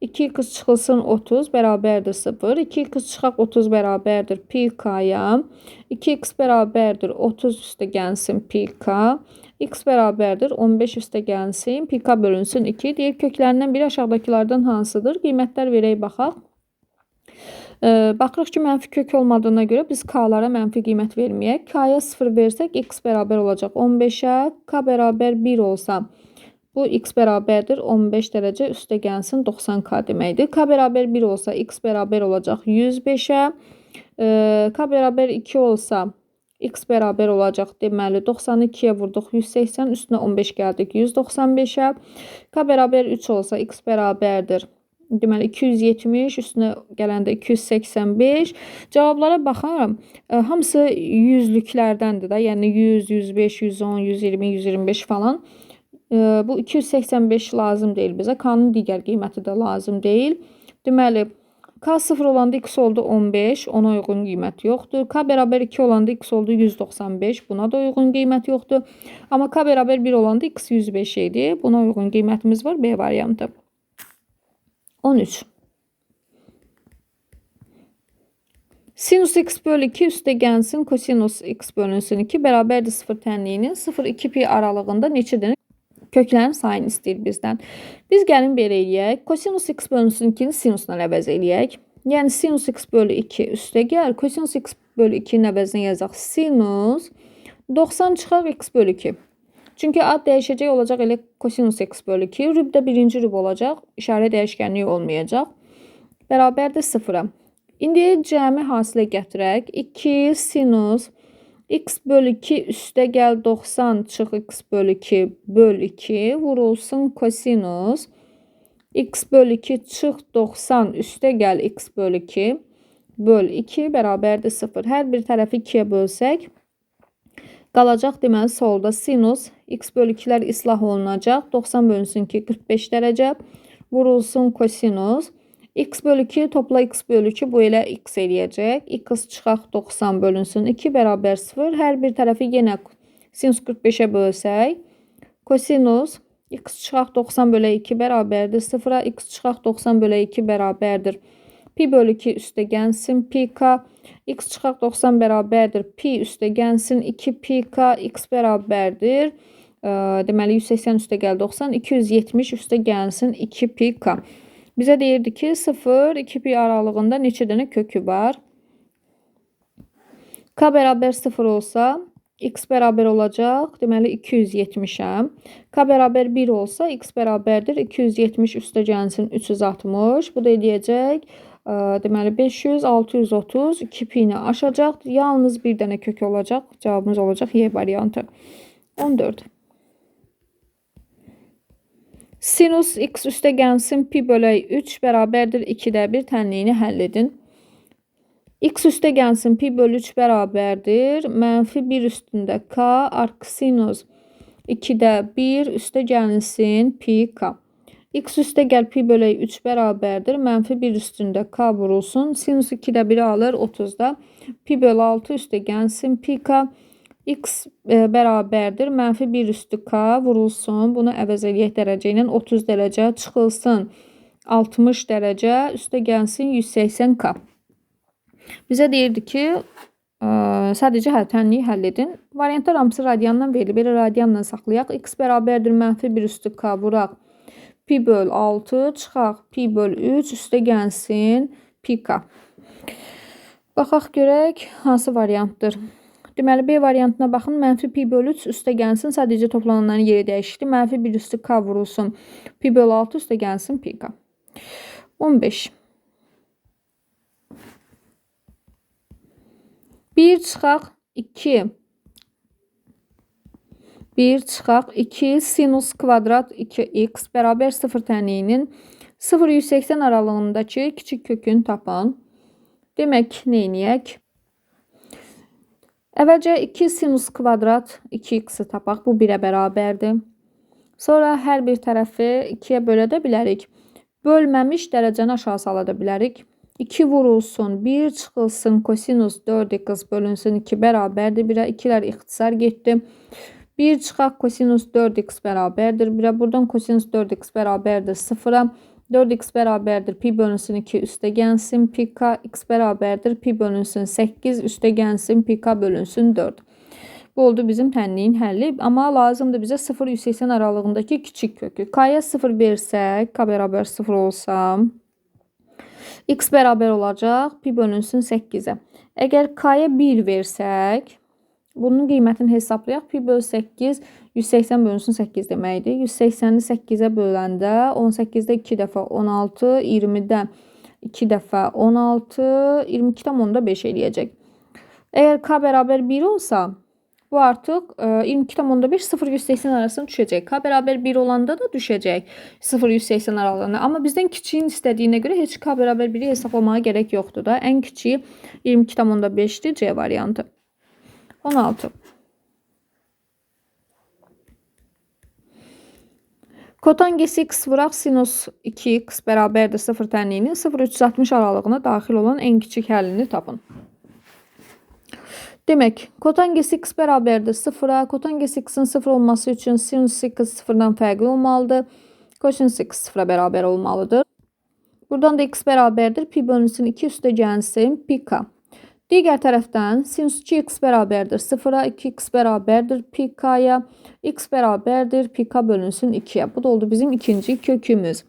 2x çıxılsın 30 bərabərdir 0. 2x çıxaq 30 bərabərdir pi k'ya. 2x bərabərdir 30 üstə gəlsin pi k. X bərabərdir 15 üstə gəlsin pi k bölünsün 2. Deyir köklərindən biri aşağıdakılardan hansıdır? Qiymətlər verək baxaq. Baxırıq ki, mənfi kök olmadığına görə biz k'lara mənfi qiymət verməyək. K'ya 0 versək x bərabər olacaq 15-ə. K bərabər 1 olsa bu x bərabərdir 15 dərəcə üstə gəlsin 90k deməkdir. K bərabər 1 olsa x bərabər olacaq 105-ə. K bərabər 2 olsa x bərabər olacaq deməli 92-yə vurduq 180 üstünə 15 gəldik 195-ə. K bərabər 3 olsa x bərabərdir deməli 270 üstünə gələndə 285. Cavablara baxaram. Hamısı yüzlüklərdəndir də. Yəni 100, 105, 110, 120, 125 falan. Bu 285 lazım deyil bizə. K-nın digər qiyməti də lazım deyil. Deməli K 0 olanda x oldu 15. Ona uyğun qiymət yoxdur. K bərabər 2 olanda x oldu 195. Buna da uyğun qiymət yoxdur. Amma K bərabər 1 olanda x 105 idi. Buna uyğun qiymətimiz var. B variantı. 13. Sinus x bölü 2 üstə gəlsin kosinus x bölünsün 2 bərabərdir 0 tənliyinin 0-2 pi aralığında neçədir? Köklərin sayını istəyir bizdən. Biz gəlin belə eləyək. Kosinus x bölünsün 2-ni sinusla əvəz eləyək. Yəni sinus x bölü 2 üstə gəl. Kosinus x bölü 2-nin əvəzinə yazaq. Sinus 90 çıxaq x bölü 2. Çünki ad dəyişəcək olacaq elə kosinus x bölü 2. Rüb də birinci rüb olacaq. İşarə dəyişkənliyi olmayacaq. Bərabərdir 0-a. İndi cəmi hasilə gətirək. 2 sinus x bölü 2 üstə gəl 90 çıx x bölü 2 bölü 2 vurulsun kosinus x bölü 2 çıx 90 üstə gəl x bölü 2 bölü 2 bərabərdir 0. Hər bir tərəfi 2-yə bölsək qalacaq deməli solda sinus x bölü 2-lər islah olunacaq. 90 bölünsün 2 45 dərəcə vurulsun kosinus x bölü 2 topla x bölü 2 bu elə x eləyəcək. X çıxaq 90 bölünsün 2 bərabər 0. Hər bir tərəfi yenə sinus 45-ə bölsək. Kosinus x çıxaq 90 bölü 2 bərabərdir 0-a. X çıxaq 90 bölü 2 bərabərdir. Pi bölü 2 üstə gəlsin pi k. X çıxaq 90 bərabərdir. Pi üstə gəlsin 2 pi k. X bərabərdir. Deməli 180 üstə gəl 90. 270 üstə gəlsin 2 pi k. Bizə deyirdi ki 0-2 pi aralığında neçə dənə kökü var? K bərabər 0 olsa x bərabər olacaq. Deməli 270'ə. K bərabər 1 olsa x bərabərdir. 270 üstə gəlsin 360. Bu da eləyəcək. Deməli 500, 630, 2 pi-ni aşacaq. Yalnız bir dənə kök olacaq. Cavabımız olacaq Y variantı. 14. Sinus x üstə gəlsin pi bölü 3 bərabərdir 2'də 1 tənliyini həll edin. X üstə gəlsin pi bölü 3 bərabərdir. Mənfi 1 üstündə k artı sinus 2'də 1 üstə gəlsin pi k. X üstə gəl pi bölü 3 bərabərdir. Mənfi 1 üstündə k vurulsun. Sinus 2'də 1'i alır 30'da. Pi bölü 6 üstə gəlsin pi k. X bərabərdir. Mənfi 1 üstü k vurulsun. Bunu əvəz eləyək dərəcə ilə 30 dərəcə çıxılsın. 60 dərəcə üstə gəlsin 180 k. Bizə deyirdi ki sadəcə tənliyi həll edin. Variantlar hamısı radiandan verilir. Belə radianla saxlayaq. X bərabərdir. Mənfi 1 üstü k vuraq. Pi böl 6 çıxaq. Pi böl 3 üstə gəlsin pi k. Baxaq görək hansı variantdır. Deməli B variantına baxın. Mənfi pi bölü 3 üstə gəlsin. Sadəcə toplananların yeri dəyişikdir. Mənfi 1 üstü k vurulsun. Pi bölü 6 üstə gəlsin pi k. 15. 1 çıxaq 2. 1 çıxaq 2 sinus kvadrat 2x bərabər 0 tənliyinin 0-180 aralığındakı kiçik kökünü tapın. Demək neyniyək? Əvvəlcə 2 sinus kvadrat 2x-i tapaq. Bu 1'ə bərabərdir. Sonra hər bir tərəfi 2'yə bölə də bilərik. Bölməmiş dərəcəni aşağı sala da bilərik. 2 vurulsun, 1 çıxılsın, kosinus 4x bölünsün 2 bərabərdir. 1'ə 2'lər ixtisar getdi. 1 çıxaq kosinus 4x bərabərdir. 1'ə buradan kosinus 4x bərabərdir 0'a. 4x bərabərdir pi bölünsün 2 üstə gəlsin pi k. X bərabərdir pi bölünsün 8 üstə gəlsin pi k bölünsün 4. Bu oldu bizim tənliyin həlli. Amma lazımdır bizə 0-180 aralığındakı kiçik kökü. K'ya 0 versək, k bərabər 0 olsa x bərabər olacaq pi bölünsün 8'ə. Əgər k'ya 1 versək, bunun qiymətini hesablayaq. Pi böl 8 180 bölünsün 8 deməkdir. 180'ni 8'ə böləndə 18'də 2 dəfə 16, 20'də 2 dəfə 16, 22,5 eləyəcək. Əgər k bərabər 1 olsa, bu artıq 22,5 0-180 arasında düşəcək. K bərabər 1 olanda da düşəcək 0-180 aralığında. Amma bizdən kiçiyin istədiyinə görə heç k bərabər 1'i hesablamağa gerek yoxdur da. Ən kiçiyi 22,5'dir C variantı. 16. Kotangesi x vuraq sinus 2x bərabərdir 0 tənliyinin 0-360 aralığına daxil olan ən kiçik həllini tapın. Demək, kotangesi x bərabərdir 0-a. Kotangesi x-in 0 olması üçün sinus x 0-dan fərqli olmalıdır. Kosinus x 0-a bərabər olmalıdır. Buradan da x bərabərdir pi bölünsün 2 üstə gəlsin pi k. Digər tərəfdən sinus 2x bərabərdir 0-a, 2x bərabərdir pi k-ya, x bərabərdir pi k bölünsün 2-yə. Bu da oldu bizim ikinci kökümüz.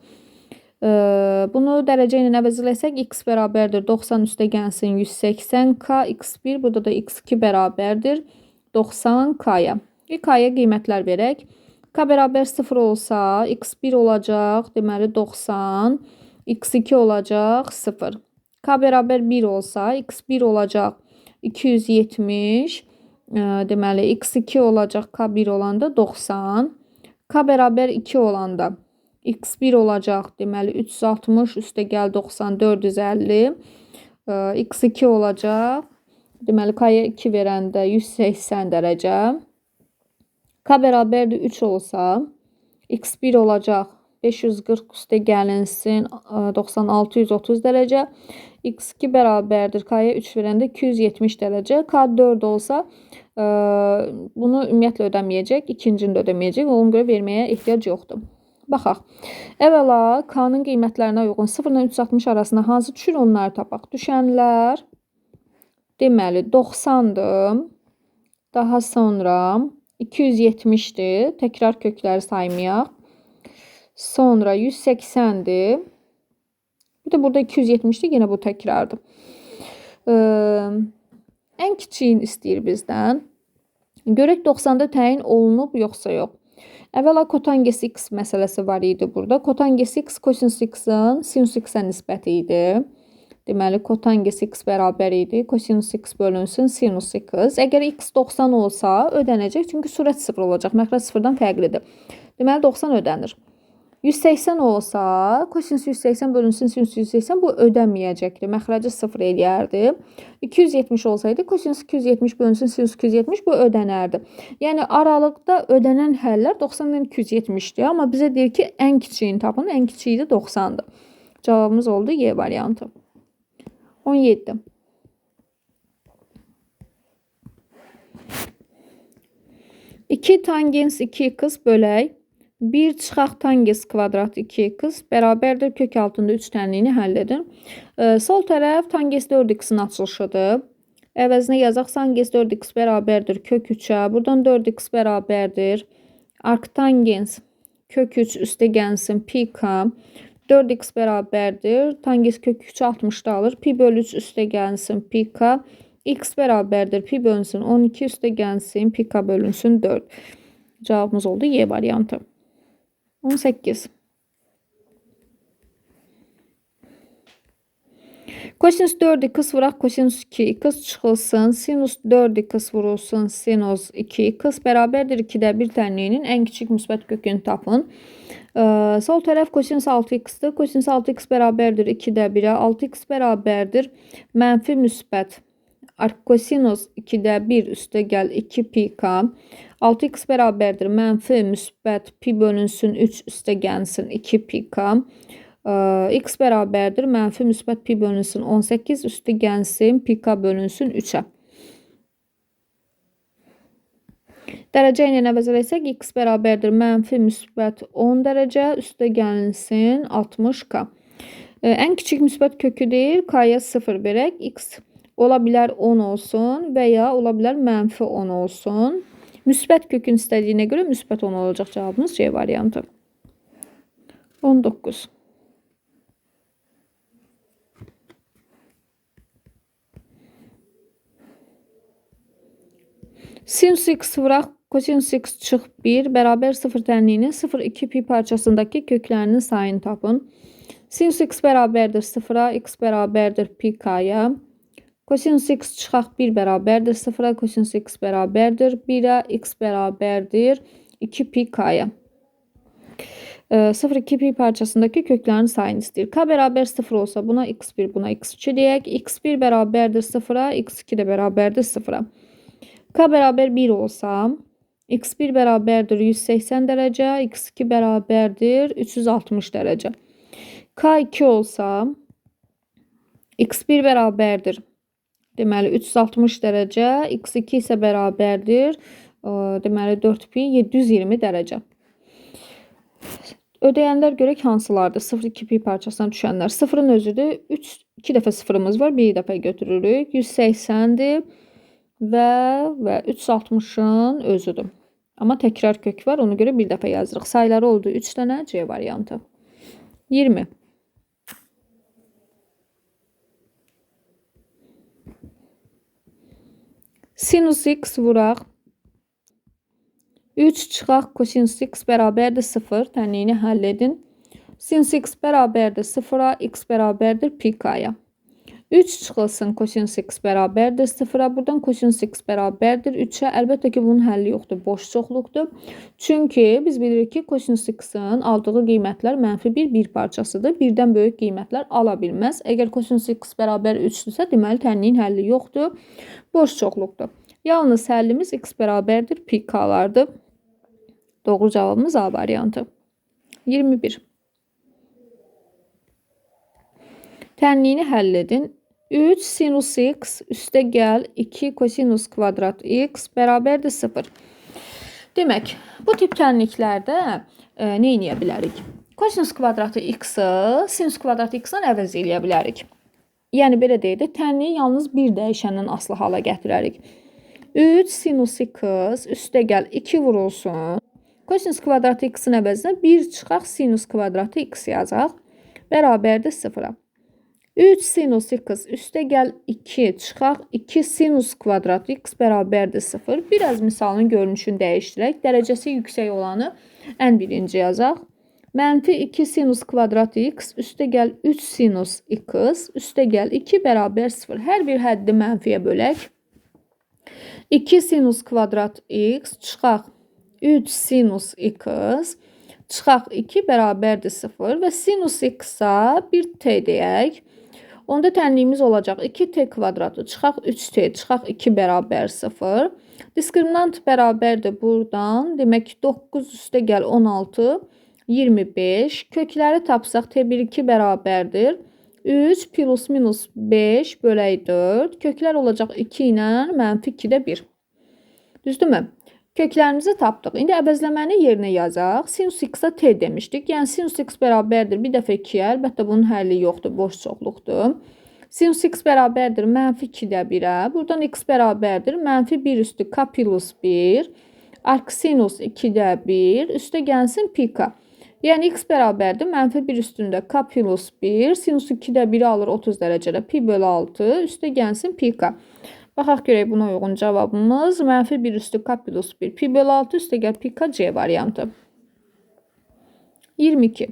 Bunu dərəcə ilə əvəzləsək x bərabərdir 90 üstə gəlsin 180 k, x1, burada da x2 bərabərdir 90 k-ya. k-ya qiymətlər verək. K bərabər 0 olsa x1 olacaq, deməli 90, x2 olacaq 0. K bərabər 1 olsa, x1 olacaq 270, deməli x2 olacaq k1 olanda 90. K bərabər 2 olanda x1 olacaq, deməli 360 üstə gəl 90, 450. x2 olacaq, deməli k-ya 2 verəndə 180 dərəcə. K bərabərdir 3 olsa, x1 olacaq 540 üstə gəlinsin 90, 630 dərəcə. x2 bərabərdir k-ya 3 verəndə 270 dərəcə. K 4 olsa bunu ümumiyyətlə ödəməyəcək, ikincini də ödəməyəcək. Ona görə verməyə ehtiyac yoxdur. Baxaq. Əvvəla k-nın qiymətlərinə uyğun 0 ilə 360 arasında hansı düşür, onları tapaq. Düşənlər deməli 90-dır. Daha sonra 270-dir. Təkrar kökləri saymayaq. Sonra 180'dir. Bir de burada 270'dir. Yine bu təkrardır. Ən kiçiyin istəyir bizdən. Görək 90'da təyin olunub yoxsa yox. Əvvəla kotangesi x məsələsi var idi burada. Kotangesi x kosinus x-in sinus x-ə nisbəti idi. Deməli kotangesi x bərabər idi. Kosinus x bölünsün sinus x. Əgər x 90 olsa ödənəcək. Çünki sürət 0 olacaq. Məxrəc 0-dan fərqlidir. Deməli 90 ödənir. 180 olsa, kosinus 180 bölünsün sinus 180 bu ödəməyəcəkdir. Məxrəci 0 eləyərdi. 270 olsaydı, kosinus 270 bölünsün sinus 270 bu ödənərdi. Yəni aralıqda ödənən həllər 90-dan 270'dir. Amma bizə deyir ki, ən kiçiyini tapın. Ən kiçiyi də 90'dır. Cavabımız oldu Y variantı. 17. İki tangens 2x bölək 1 çıxaq tangens kvadrat 2x bərabərdir kök altında 3 tənliyini həll edin. Sol tərəf tangens 4x-in açılışıdır. Əvəzinə yazaq tangens 4x bərabərdir kök 3'ə. Buradan 4x bərabərdir arktangens kök 3 üstə gəlsin pi k. 4x bərabərdir tangens kök 3 60'da alır. Pi bölü 3 üstə gəlsin pi k. X bərabərdir pi bölünsün 12 üstə gəlsin pi k bölünsün 4. Cavabımız oldu Y variantı. 18. Kosinus 4x vuraq kosinus 2x çıxılsın. Sinus 4x vurulsun sinus 2x bərabərdir 2'də 1 tənliyinin ən kiçik müsbət kökünü tapın. Sol tərəf kosinus 6x-dir. Kosinus 6x bərabərdir 2'də 1'ə. 6x bərabərdir mənfi müsbət arkosinus 2'də 1 üstə gəl 2 pi k. 6x bərabərdir mənfi müsbət pi bölünsün 3 üstə gəlsin 2 pi k. X bərabərdir mənfi müsbət pi bölünsün 18 üstə gəlsin pi k bölünsün 3'ə. Dərəcə ilə əvəzləsək x bərabərdir mənfi müsbət 10 dərəcə üstə gəlsin 60 k. Ən kiçik müsbət kökü deyil, k-ya 0 verək. X ola bilər 10 olsun və ya ola bilər mənfi 10 olsun. Müsbət kökün istədiyinə görə müsbət 10 olacaq cavabımız C variantı. 19. Sinus x vuraq kosinus x çıx 1 bərabər 0 tənliyinin 0,2 pi parçasındakı köklərinin sayını tapın. Sinus x bərabərdir 0'a, x bərabərdir pi k-ya. Kosinus x çıxaq 1 bərabərdir 0'a, kosinus x bərabərdir 1'ə, x bərabərdir 2 pi k-ya. 0,2 pi parçasındakı köklərin sayını istəyir. K bərabər 0 olsa buna x1, buna x2 deyək. x1 bərabərdir 0'a, x2 də bərabərdir 0'a. K bərabər 1 olsa x1 bərabərdir 180 dərəcə, x2 bərabərdir 360 dərəcə. K2 olsa, x1 bərabərdir, deməli 360 dərəcə, x2 isə bərabərdir, deməli 4pi 720 dərəcə. Ödəyənlər görək hansılardır? 0-2 pi parçasına düşənlər. Sıfırın özüdür. 2 dəfə sıfırımız var. 1 dəfə götürürük. 180-dir və 360-ın özüdür. Amma təkrar kök var. Ona görə bir dəfə yazırıq. Sayları oldu 3 dənə. C variantı. 20. Sinus x vuraq. 3 çıxaq kosinus x bərabərdir 0. Tənliyini həll edin. Sinus x bərabərdir 0-a, x bərabərdir pi k-ya. 3 çıxılsın kosinus x bərabərdir 0-a. Buradan kosinus x bərabərdir 3-ə. Əlbəttə ki, bunun həlli yoxdur, boş çoxluqdur. Çünki biz bilirik ki, kosinus x-in aldığı qiymətlər -1 bir parçasıdır. Birdən böyük qiymətlər ala bilməz. Əgər kosinus x bərabər 3-dürsə, deməli tənliyin həlli yoxdur, boş çoxluqdur. Yalnız həllimiz x bərabərdir pi k-lardır. Doğru cavabımız A variantı. 21. Tənliyini həll edin. 3 sinus x üstə gəl 2 kosinus kvadrat x bərabərdir 0. Demək, bu tip tənliklərdə nə edə bilərik? Kosinus kvadratı x-i sinus kvadratı x-lə əvəz edə bilərik. Yəni, belə deyək də, tənliyi yalnız bir dəyişəndən asılı hala gətirərik. 3 sinus x üstə gəl 2 vurulsun. Kosinus kvadratı x-in əvəzinə 1 çıxaq sinus kvadratı x yazaq. Bərabərdir 0-a. 3 sinus x üstə gəl 2 çıxaq 2 sinus kvadratı x bərabərdir 0. Biraz misalın görünüşünü dəyişdirək. Dərəcəsi yüksək olanı ən birinci yazaq. -2 sinus kvadratı x üstə gəl 3 sinus x üstə gəl 2 bərabər 0. Hər bir həddi mənfiyə bölək. 2 sinus kvadrat x çıxaq 3 sinus x çıxaq 2 bərabərdir 0 və sinus x-a bir t deyək. Onda tənliyimiz olacaq 2t kvadratı çıxaq 3t çıxaq 2 bərabər 0. Diskriminant bərabərdir buradan. Demək 9 üstə gəl 16 25. Kökləri tapsaq t1 2 bərabərdir. 3 plus minus 5 bölək 4. Köklər olacaq 2 ilə -2 də 1. Düzdürmü? Köklərimizi tapdıq. İndi əvəzləməni yerinə yazaq. Sinus x-a t demişdik. Yəni sinus x bərabərdir bir dəfə 2-yə. Əlbəttə bunun həlli yoxdur, boş çoxluqdur. Sinus x bərabərdir -2 də 1-ə. Buradan x bərabərdir -1 üstü k plus 1. Arcsinus 2-də 1 üstə gəlsin pi k. Yəni x bərabərdir -1 üstündə k plus 1. Sinus 2-də 1-i alır 30 dərəcədə pi bölü 6 üstə gəlsin pi k. Baxaq görək buna uyğun cavabımız -1 üstü k plus 1 pi bölü 6 üstə gəl pi k C variantı. 22.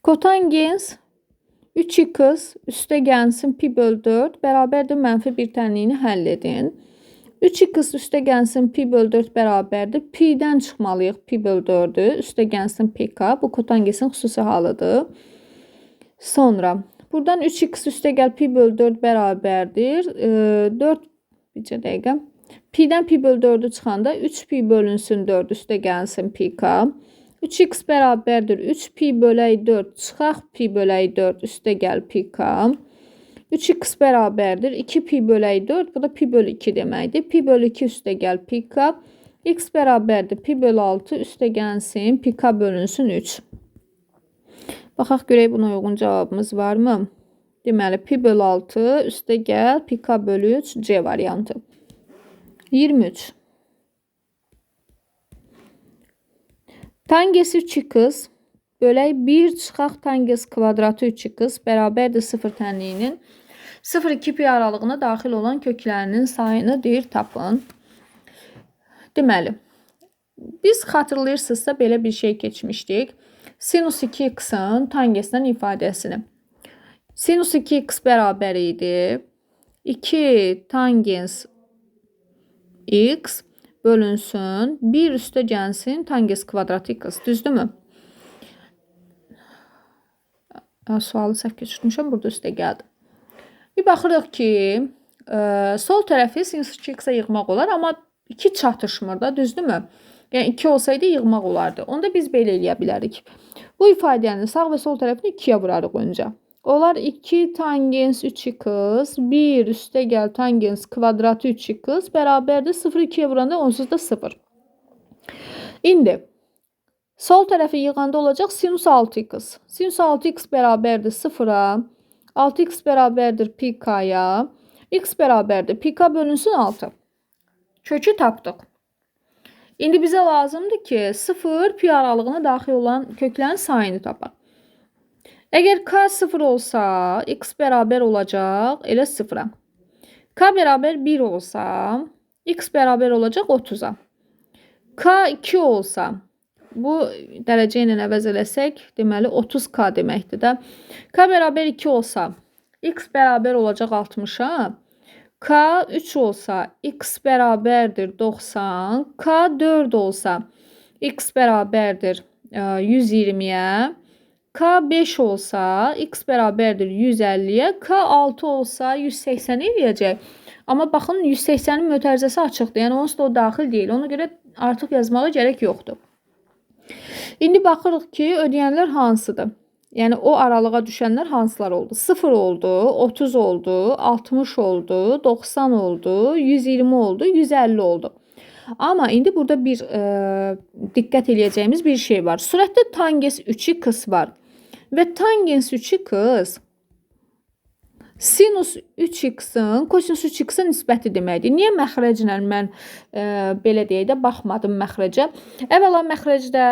Kotangens 3x üstə gəlsin pi bölü 4 bərabərdir -1 tənliyini həll edin. 3x üstə gəlsin pi bölü 4 bərabərdir. Pi'dən çıxmalıyıq pi bölü 4'ü. Üstə gəlsin pi k. Bu kotangensin xüsusi halıdır. Sonra buradan 3x üstə gəl pi bölü 4 bərabərdir. 4 bircə dəqiqə. Pi'dən pi bölü 4'ü çıxanda 3 pi bölünsün 4 üstə gəlsin pi k. 3x bərabərdir 3 pi bölək 4 çıxaq pi bölək 4 üstə gəl pi k. 3x bərabərdir 2 pi bölək 4. Bu da pi bölü 2 deməkdir. Pi bölü 2 üstə gəl pi k. X bərabərdir pi bölü 6 üstə gəlsin pi k bölünsün 3. Baxaq görək buna uyğun cavabımız varmı? Deməli pi bölü 6 üstə gəl pi k bölü 3 C variantı. 23. Tangens 3x bölək 1 çıxaq tangens kvadratı 3x bərabərdir 0 tənliyinin 0-2 pi aralığına daxil olan köklərinin sayını deyir tapın. Deməli, biz xatırlayırsınızsa belə bir şey keçmişdik. Sinus 2x-in tangensdən ifadəsini. Sinus 2x bərabər idi. 2 tangens x bölünsün 1 üstə gəlsin tangens kvadratı x. Düzdürmü? Sualı səhv keçirmişəm. Burada üstə gəldi. Bir baxırıq ki, sol tərəfi sinus 2x-ə yığmaq olar, amma 2 çatışmır da, düzdürmü? Yəni 2 olsaydı yığmaq olardı. Onda biz belə eləyə bilərik. Bu ifadənin sağ və sol tərəfini 2-yə vurarıq öncə. Olar 2 tangens 3x, 1 üstə gəl tangens kvadratı 3x bərabərdir 0, 2-yə vuranda onsuz da 0. İndi sol tərəfi yığanda olacaq sinus 6x. Sinus 6x bərabərdir 0-a, 6x bərabərdir pi k-ya, x bərabərdir pi k bölünsün 6. Kökü tapdıq. İndi bizə lazımdır ki, 0 pi aralığına daxil olan köklərin sayını tapaq. Əgər k 0 olsa, x bərabər olacaq elə 0-a. K bərabər 1 olsa, x bərabər olacaq 30-a. K 2 olsa, bu dərəcə ilə əvəz eləsək, deməli 30k deməkdir də. K bərabər 2 olsa, x bərabər olacaq 60-a. K 3 olsa, x bərabərdir 90. K 4 olsa, x bərabərdir 120-yə. K 5 olsa, x bərabərdir 150-yə. K 6 olsa, 180 eləyəcək. Amma baxın, 180-in mötərizəsi açıqdır. Yəni, onsuz da o daxil deyil. Ona görə artıq yazmağa gərək yoxdur. İndi baxırıq ki, ödəyənlər hansıdır? Yəni, o aralığa düşənlər hansılar oldu? 0 oldu, 30 oldu, 60 oldu, 90 oldu, 120 oldu, 150 oldu. Amma indi burada bir diqqət eləyəcəyimiz bir şey var. Surətdə tangens 3x var. Və tangens 3x sinus 3x-in kosinus 3x-in nisbəti deməkdir. Niyə məxrəclə mən belə deyək də baxmadım məxrəcə? Əvvəla məxrəcdə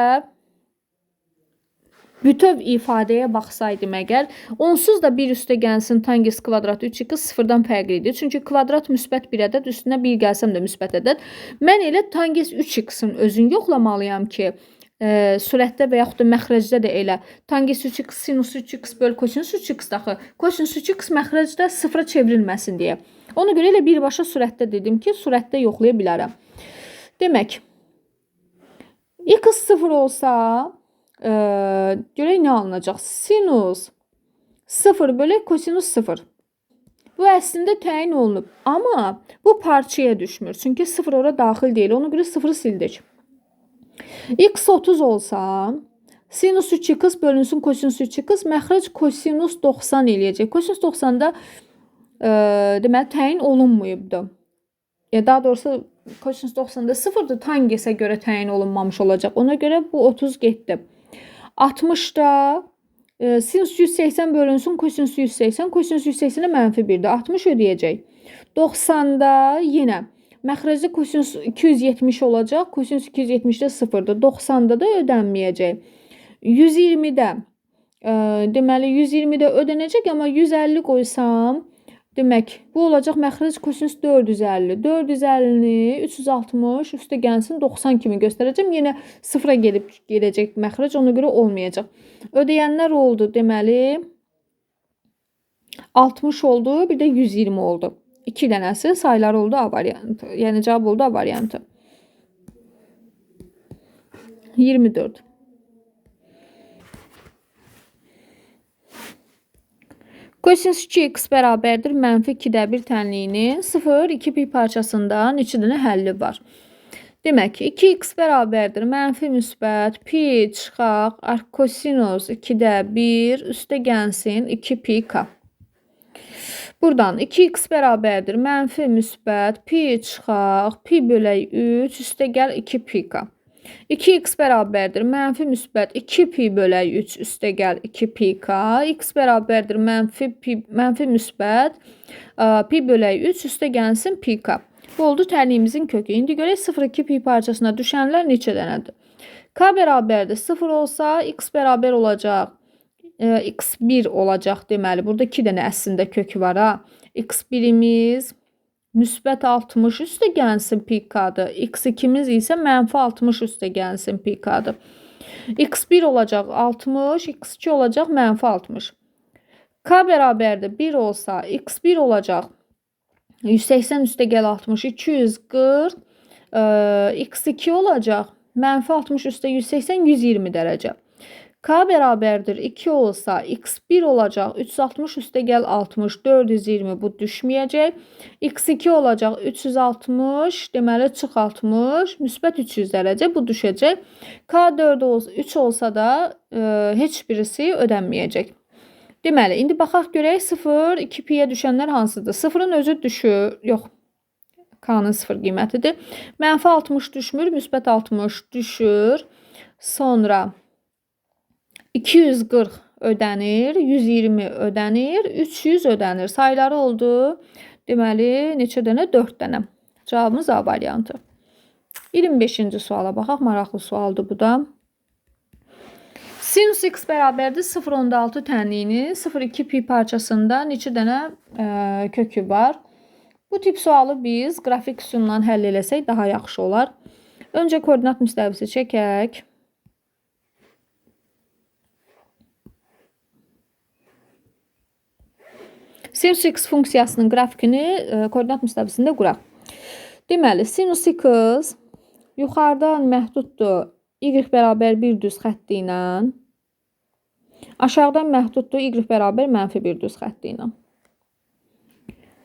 bütöv ifadəyə baxsaydım əgər, onsuz da 1 üstə gəlsin tangens kvadrat 3x 0-dan fərqlidir. Çünki kvadrat müsbət bir ədəd, üstünə 1 gəlsəm də müsbət ədəd. Mən elə tangens 3x-in özünü yoxlamalıyam ki, surətdə və yaxud da məxrəcdə də elə. Tangens 3x sinus 3x böl kosinus 3x daxı. Kosinus 3x məxrəcdə 0-a çevrilməsin deyə. Ona görə elə birbaşa surətdə dedim ki, surətdə yoxlaya bilərəm. Demək, x 0 olsa, görək nə alınacaq? Sinus 0 bölü kosinus 0. Bu əslində təyin olunub. Amma bu parçaya düşmür. Çünki 0 ora daxil deyil. Ona görə 0-ı sildik. X 30 olsa, sinus 3x bölünsün kosinus 3x, məxrəc kosinus 90 eləyəcək. Kosinus 90-da deməli təyin olunmayıbdır. Daha doğrusu kosinus 90-da 0-dır, tangensə görə təyin olunmamış olacaq. Ona görə bu 30 getdi. 60-da sinus 180 bölünsün kosinus 180, kosinus 180-ə mənfi 1-dir. 60 ödəyəcək. 90-da yenə məxrəcdə kosinus 270 olacaq. Kosinus 270-də 0-dır. 90-da da ödənməyəcək. 120-də deməli 120-də ödənəcək, amma 150 qoysam, demək, bu olacaq məxrəc kosinus 450. 450-ni 360 üstə gəlsin 90 kimi göstərəcəm. Yenə 0-a gedəcək məxrəc, ona görə olmayacaq. Ödəyənlər oldu, deməli 60 oldu, bir də 120 oldu. 2 dənəsi saylar oldu A variantı. Yəni cavab oldu A variantı. 24. Kosinus 2x bərabərdir mənfi 2-də 1 tənliyinin 0, 2 pi parçasından 2 dənə həlli var. Demək ki, 2x bərabərdir mənfi müsbət pi çıxaq kosinus 2-də 1 üstə gəlsin 2 pi k. Buradan 2x bərabərdir mənfi müsbət pi çıxaq pi bölək 3 üstə gəl 2 pi k. 2x bərabərdir mənfi müsbət 2 pi bölək 3 üstə gəl 2 pi k. X bərabərdir mənfi müsbət pi bölək 3 üstə gəlsin pi k. Bu oldu tənliyimizin kökü. İndi görək 0-2 pi parçasına düşənlər neçə dənədir? K bərabərdir 0 olsa x bərabər olacaq. X1 olacaq deməli. Burada 2 dənə əslində kökü var ha. X1-imiz müsbət 60 üstə gəlsin pi k-dır. X2-miz isə mənfi 60 üstə gəlsin pi k-dır. X1 olacaq 60, X2 olacaq mənfi 60. K bərabərdir 1 olsa X1 olacaq 180 üstə gəl 60, 240. X2 olacaq mənfi 60 üstə 180, 120 dərəcə. K bərabərdir 2 olsa x 1 olacaq. 360 üstə gəl 60, 420 bu düşməyəcək. X 2 olacaq 360, deməli çıx 60, müsbət 300 dərəcə bu düşəcək. K 4 olsa 3 olsa da heç birisi ödənməyəcək. Deməli, indi baxaq görək 0, 2 piyə düşənlər hansıdır? 0-ın özü düşür, yox. K-nın 0 qiymətidir. Mənfi 60 düşmür, müsbət 60 düşür. Sonra 240 ödənir, 120 ödənir, 300 ödənir. Sayıları oldu. Deməli, neçə dənə? 4 dənə. Cavabımız A variantı. 25-ci suala baxaq. Maraqlı sualdır bu da. Sinus x bərabərdir 0,6 tənliyinin 0,2 pi parçasında neçə dənə kökü var? Bu tip sualı biz qrafik üsulundan həll eləsək daha yaxşı olar. Öncə koordinat müstəvisi çəkək. Sinus x funksiyasının qrafikini koordinat müstəvisində quraq. Deməli, sinus x yuxarıdan məhduddur y bərabər 1 düz xətti ilə. Aşağıdan məhduddur y bərabər mənfi 1 düz xətti ilə.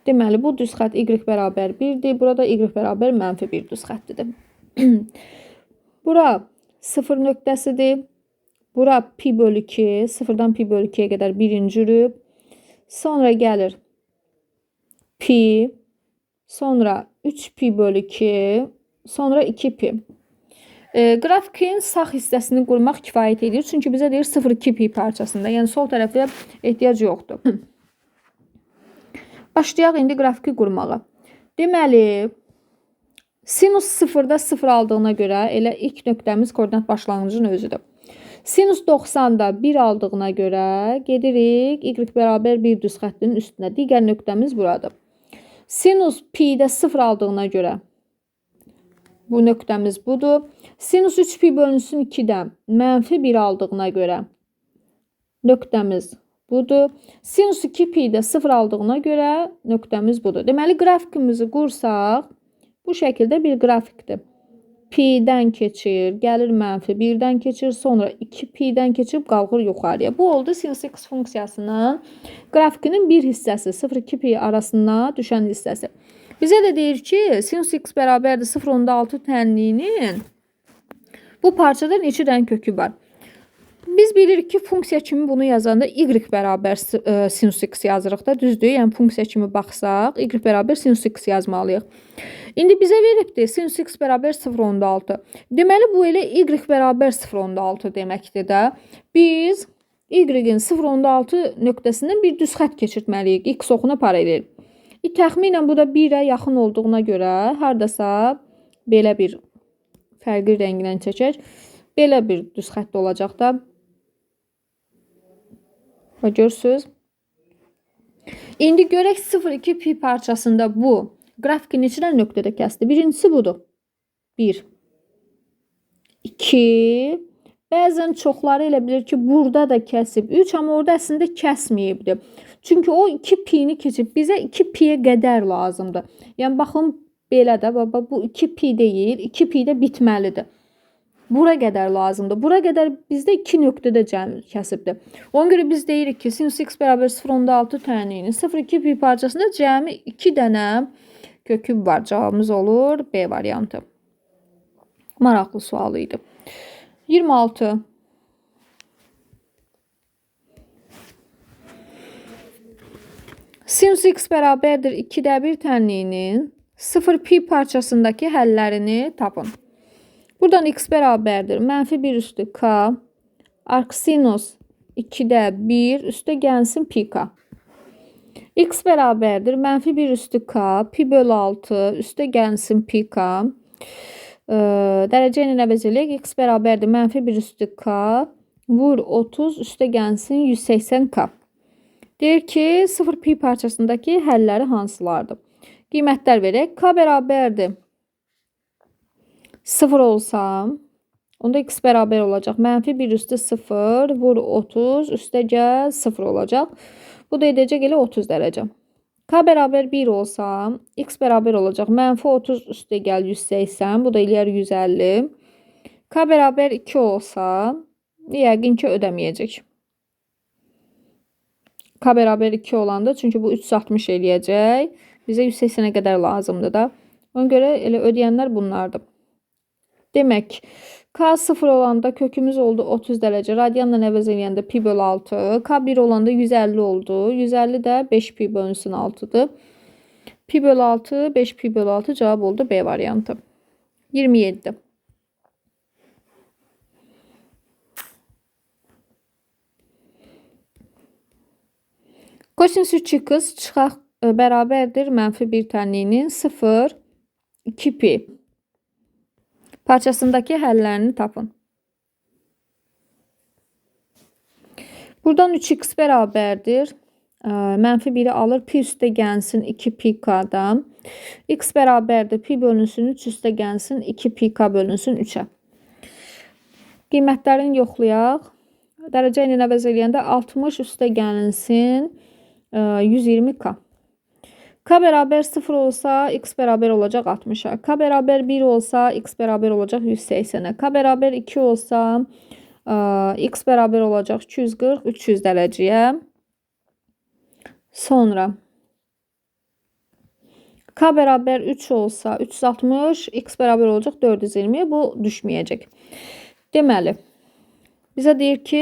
Deməli, bu düz xətt y bərabər 1-dir. Burada y bərabər mənfi 1 düz xəttidir. Bura 0 nöqtəsidir. Bura pi bölü 2. 0-dan pi bölü 2-yə qədər birinci rüb. Sonra gəlir pi. Sonra 3 pi bölü 2. Sonra 2 pi. Qrafikin sağ hissəsini qurmaq kifayət edir. Çünki bizə deyir 0,2 pi parçasında. Yəni sol tərəfdə ehtiyac yoxdur. Başlayaq indi qrafiki qurmağa. Deməli, sinus 0-da 0 aldığına görə elə ilk nöqtəmiz koordinat başlanğıcının özüdür. Sinus 90-da 1 aldığına görə gedirik y bərabər 1 düz xəttinin üstünə. Digər nöqtəmiz buradır. Sinus pi-də 0 aldığına görə bu nöqtəmiz budur. Sinus 3 pi bölünsün 2-dən mənfi 1 aldığına görə nöqtəmiz budur. Sinus 2 pi-də 0 aldığına görə nöqtəmiz budur. Deməli, qrafikimizi qursaq, bu şəkildə bir qrafikdir. Pi-dən keçir, gəlir mənfi 1-dən keçir, sonra 2 pi-dən keçib qalxır yuxarıya. Bu oldu sinus x funksiyasının qrafikinin bir hissəsi, 0-2 pi arasına düşən hissəsi. Bizə də deyir ki, sinus x bərabərdir 0,6 tənliyinin bu parçada neçə dənə kökü var? Biz bilirik ki, funksiya kimi bunu yazanda y bərabər sinus x yazırıq da, düzdür? Yəni, funksiya kimi baxsaq, y bərabər sinus x yazmalıyıq. İndi bizə veribdir, sinus x bərabər 0,6. Deməli, bu elə y bərabər 0,6 deməkdir də. Biz y-in 0,6 nöqtəsindən bir düz xətt keçirtməliyik, x oxuna paralel. Təxminən bu da 1-ə yaxın olduğuna görə haradasa belə bir fərqli rənglə çəkək. Belə bir düz xətt olacaq da. Və görürsünüz. İndi görək 0,2 pi parçasında bu qrafiki neçə nöqtədə kəsdi? Birincisi budur. 1. 2. Bəzən çoxları elə bilir ki, burada da kəsib 3, amma orada əslində kəsməyibdir. Çünki o 2 pi-ni keçib. Bizə 2 pi-yə qədər lazımdır. Yəni, baxın, belə də, bu 2 pi deyil, 2 pi də bitməlidir. Bura qədər lazımdır. Bura qədər bizdə 2 nöqtədə kəsibdir. Ona görə biz deyirik ki, sinus x bərabər 0,6 tənliyinin 0,2 pi parçasında cəmi 2 dənə kökü var. Cavabımız olur B variantı. Maraqlı sualı idi. 26. Sinus x bərabərdir 2-də 1 tənliyinin 0 pi parçasındakı həllərini tapın. Buradan x bərabərdir. Mənfi 1 üstü k. Arcsinus 2-də 1 üstə gəlsin pi k. X bərabərdir. Mənfi 1 üstü k. Pi bölü 6 üstə gəlsin pi k. Dərəcə ilə əvəz eləyək. X bərabərdir. Mənfi 1 üstü k. Vur 30 üstə gəlsin 180 k. Deyir ki, 0 pi parçasındakı həlləri hansılardır? Qiymətlər verək. K bərabərdir 0 olsa, onda x bərabər olacaq. Mənfi 1 üstü 0, vur 30, üstə gəl 0 olacaq. Bu da edəcək elə 30 dərəcə. K bərabər 1 olsa, x bərabər olacaq. Mənfi 30 üstə gəl 180, bu da eləyər 150. K bərabər 2 olsa, Yəqin ki ödəməyəcək. K bərabər 2 olanda, çünki bu 360 eləyəcək. Bizə 180'ə qədər lazımdır da. Ona görə elə ödəyənlər bunlardır. Demək, K 0 olanda kökümüz oldu 30 dərəcə. Radianla əvəz eləyəndə pi bölü 6. K 1 olanda 150 oldu. 150 də 5 pi bölünsün 6'dır. Pi bölü 6, 5 pi bölü 6 cavab oldu B variantı. 27. Kosinüs 3x çıxaq bərabərdir mənfi 1 tənliyinin 0, 2 pi parçasındakı həllərini tapın. Buradan 3x bərabərdir. Mənfi 1'i alır. Pi üstə gəlsin 2 pi k'dan. X bərabərdir. Pi bölünsün 3 üstə gəlsin 2 pi k bölünsün 3'ə. Qiymətlərini yoxlayaq. Dərəcə ilə əvəz eləyəndə 60 üstə gəlinsin 120 k. K bərabər 0 olsa x bərabər olacaq 60'a. K bərabər 1 olsa x bərabər olacaq 180'ə. K bərabər 2 olsa x bərabər olacaq 240, 300 dərəcəyə. Sonra K bərabər 3 olsa 360, x bərabər olacaq 420. Bu düşməyəcək. Deməli, bizə deyir ki,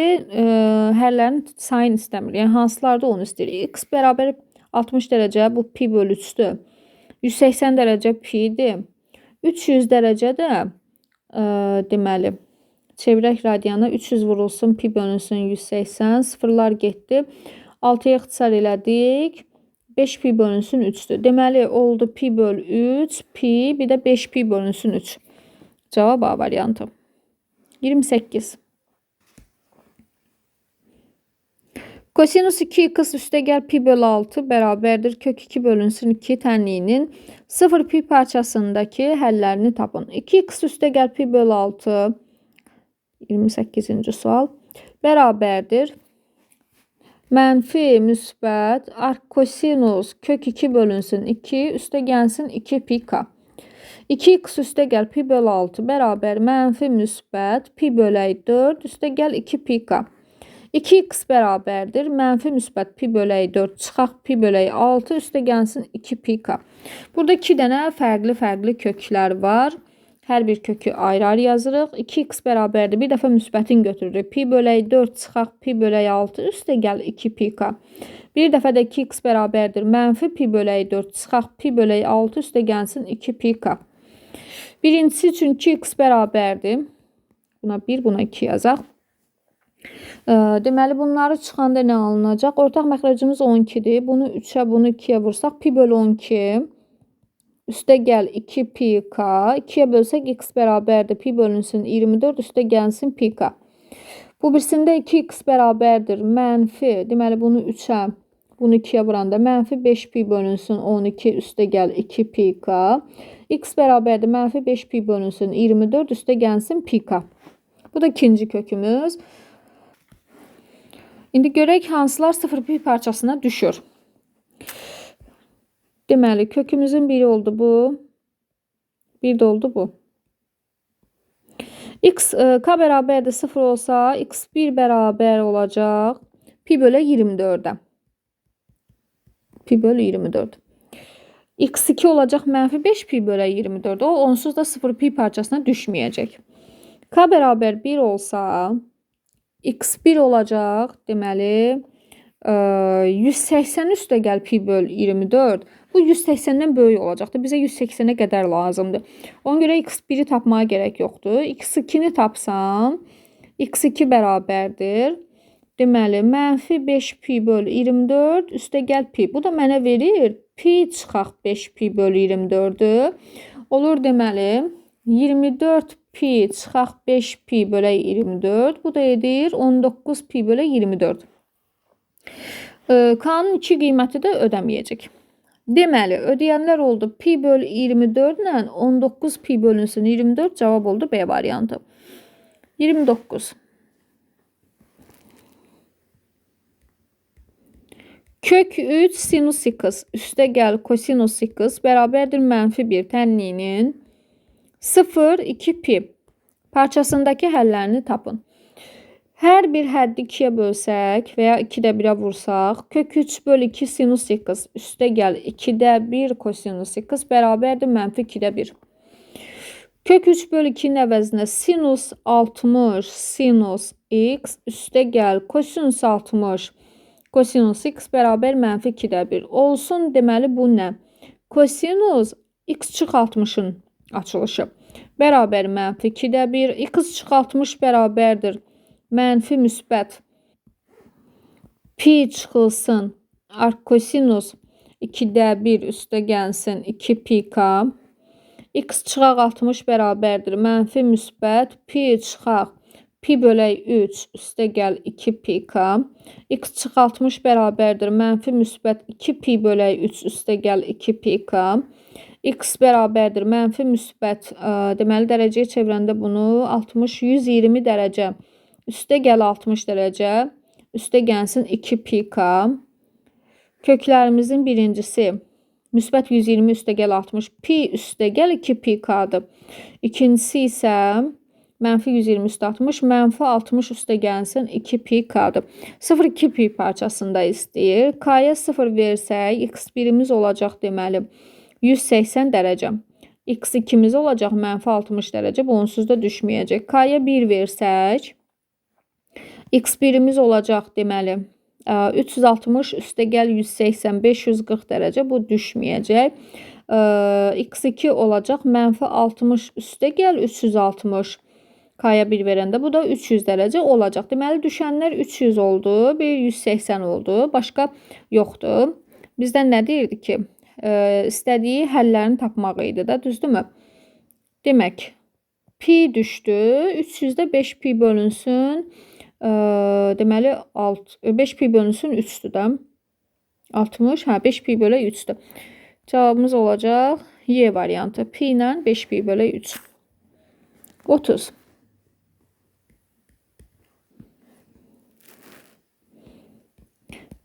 həllərin sayını istəmir. Yəni, hansılarda onu istəyir? X bərabər 60 dərəcə, bu pi bölü 3'dür. 180 dərəcə pi'dir. 300 dərəcə də, deməli, çevirək radiana 300 vurulsun, pi bölünsün 180, sıfırlar getdi. 6'ya ixtisar elədik. 5 pi bölünsün 3'dür. Deməli, oldu pi bölü 3, pi, bir də 5 pi bölünsün 3. Cavab A variantı. 28. Kosinüs 2x üstə gəl pi bölü 6 bərabərdir. Kök 2 bölünsün 2 tənliyinin 0 pi parçasındakı həllərini tapın. 2x üstə gəl pi bölü 6 28-ci sual bərabərdir. Mənfi müsbət arkosinus kök 2 bölünsün 2 üstə gəlsin 2 pi k. 2x üstə gəl pi bölü 6 bərabər mənfi müsbət pi bölü 4 üstə gəl 2 pi k. 2x bərabərdir. Mənfi müsbət pi bölü 4 çıxaq pi bölü 6 üstə gəlsin 2 pi k. Burada 2 dənə fərqli köklər var. Hər bir kökü ayrı-ayrı yazırıq. 2x bərabərdir. Bir dəfə müsbətin götürürük. Pi bölü 4 çıxaq pi bölü 6 üstə gəl 2 pi k. Bir dəfə də 2x bərabərdir. Mənfi pi bölü 4 çıxaq pi bölü 6 üstə gəlsin 2 pi k. Birincisi üçün 2x bərabərdir. Buna 1, buna 2 yazaq. Deməli, bunları çıxanda nə alınacaq? Ortaq məxrəcimiz 12'dir. Bunu 3'ə, bunu 2'yə vursaq pi bölü 12 üstə gəl 2 pi k. 2'yə bölsək x bərabərdir. Pi bölünsün 24 üstə gəlsin pi k. Bu birisində 2x bərabərdir. Mənfi, deməli bunu 3'ə, bunu 2'yə vuranda mənfi 5 pi bölünsün 12 üstə gəl 2 pi k. X bərabərdir. Mənfi 5 pi bölünsün 24 üstə gəlsin pi k. Bu da ikinci kökümüz. İndi görək hansılar 0 pi parçasına düşür. Deməli, kökümüzün biri oldu bu. Bir də oldu bu. X k bərabərdir 0 olsa x1 bərabər olacaq pi bölü 24'ə. Pi bölü 24. X2 olacaq mənfi 5 pi bölü 24. O onsuz da 0 pi parçasına düşməyəcək. K bərabər 1 olsa x1 olacaq. Deməli 180 üstə gəl pi bölü 24. Bu 180'dən böyük olacaqdır. Bizə 180'ə qədər lazımdır. Ona görə x1'i tapmaya gerək yoxdur. x2'ni tapsam x2 bərabərdir. Deməli mənfi 5 pi bölü 24 üstə gəl pi. Bu da mənə verir pi çıxaq 5 pi bölü 24'ü. Olur deməli 24 pi çıxaq 5 pi bölü 24. Bu da edir 19 pi bölü 24. K'nın 2 qiyməti də ödəməyəcək. Deməli, ödəyənlər oldu pi bölü 24 ilə 19 pi bölünsün 24 cavab oldu B variantı. 29. Kök 3 sinus x üstə gəl kosinus x bərabərdir mənfi 1 tənliyinin 0, 2 pi parçasındakı həllərini tapın. Hər bir həddi 2-yə bölsək və ya 2-də 1-ə vursaq, kök 3 bölü 2 sinus x üstə gəl 2-də 1 kosinus x bərabərdir mənfi 2-də 1. Kök 3 bölü 2'nin əvəzinə sinus 60 sinus x üstə gəl kosinus 60 kosinus x bərabər mənfi 2-də 1 olsun. Deməli bu nə? Kosinus x çıx 60'ın açılışı bərabər mənfi 2-də 1. X çıx 60 bərabərdir mənfi müsbət pi çıxılsın arkosinus 2'də 1 üstə gəlsin 2 pi k. X çıxaq 60 bərabərdir mənfi müsbət pi çıxaq pi bölək 3 üstə gəl 2 pi k. X çıx 60 bərabərdir mənfi müsbət 2 pi bölək 3 üstə gəl 2 pi k. X bərabərdir mənfi müsbət, deməli dərəcəyə çevirəndə bunu 60 120 dərəcə üstə gəl 60 dərəcə üstə gəlsin 2 pi k. Köklərimizin birincisi müsbət 120 üstə gəl 60 pi üstə gəl 2 pi k'dır. İkincisi isə mənfi 120 üstə 60 mənfi 60 üstə gəlsin 2 pi k'dır. 0,2 pi parçasında istəyir. K'ya 0 versək x birimiz olacaq deməli 180 dərəcə. X 2'miz olacaq mənfi 60 dərəcə. Bu onsuz da düşməyəcək. K'ya 1 versək x birimiz olacaq deməli 360 üstə gəl 180 540 dərəcə. Bu düşməyəcək. X2 olacaq mənfi 60 üstə gəl 360. K'ya 1 verəndə bu da 300 dərəcə olacaq. Deməli düşənlər 300 oldu. Bir 180 oldu. Başqa yoxdur. Bizdən nə deyirdi ki? İstədiyi həllərini tapmaq idi da, düzdürmü? Demək pi düşdü. 300'də 5 pi bölünsün. Deməli 5 pi bölünsün 3'dür də. 60, 5 pi bölək 3'dür. Cavabımız olacaq Y variantı. Pi ilə 5 pi bölək 3. 30.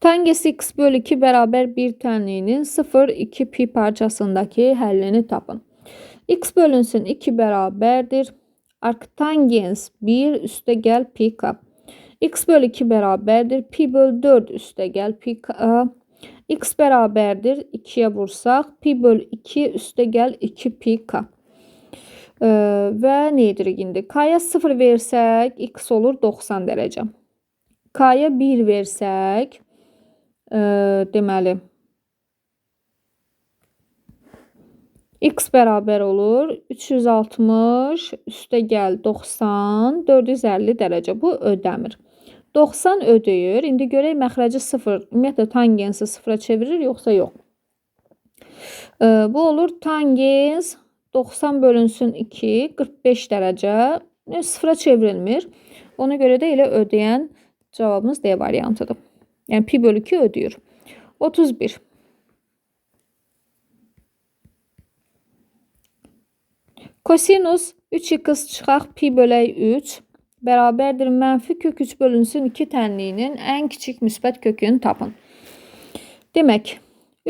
Tangens x bölü 2 bərabər 1 tənliyinin 0,2 pi parçasındakı həllini tapın. X bölünsün 2 bərabərdir. Arktangens 1 üstə gəl pi k. X bölü 2 bərabərdir. Pi bölü 4 üstə gəl pi k. X bərabərdir. 2'yə vursaq. Pi bölü 2 üstə gəl 2 pi k. Və nə edirik indi? K'ya 0 versək x olur 90 dərəcə. K'ya 1 versək deməli x bərabər olur 360 üstə gəl 90 450 dərəcə. Bu ödəmir. 90 ödəyir. İndi görək məxrəci 0. Ümumiyyətlə tangensi 0'a çevirir yoxsa yox. Bu olur tangens 90 bölünsün 2 45 dərəcə 0'a çevrilmir. Ona görə də elə ödəyən cavabımız D variantıdır. Yəni pi bölü 2 ödəyir. 31. Kosinus 3x çıxaq pi bölək 3 bərabərdir mənfi kök 3 bölünsün 2 tənliyinin ən kiçik müsbət kökünü tapın. Demək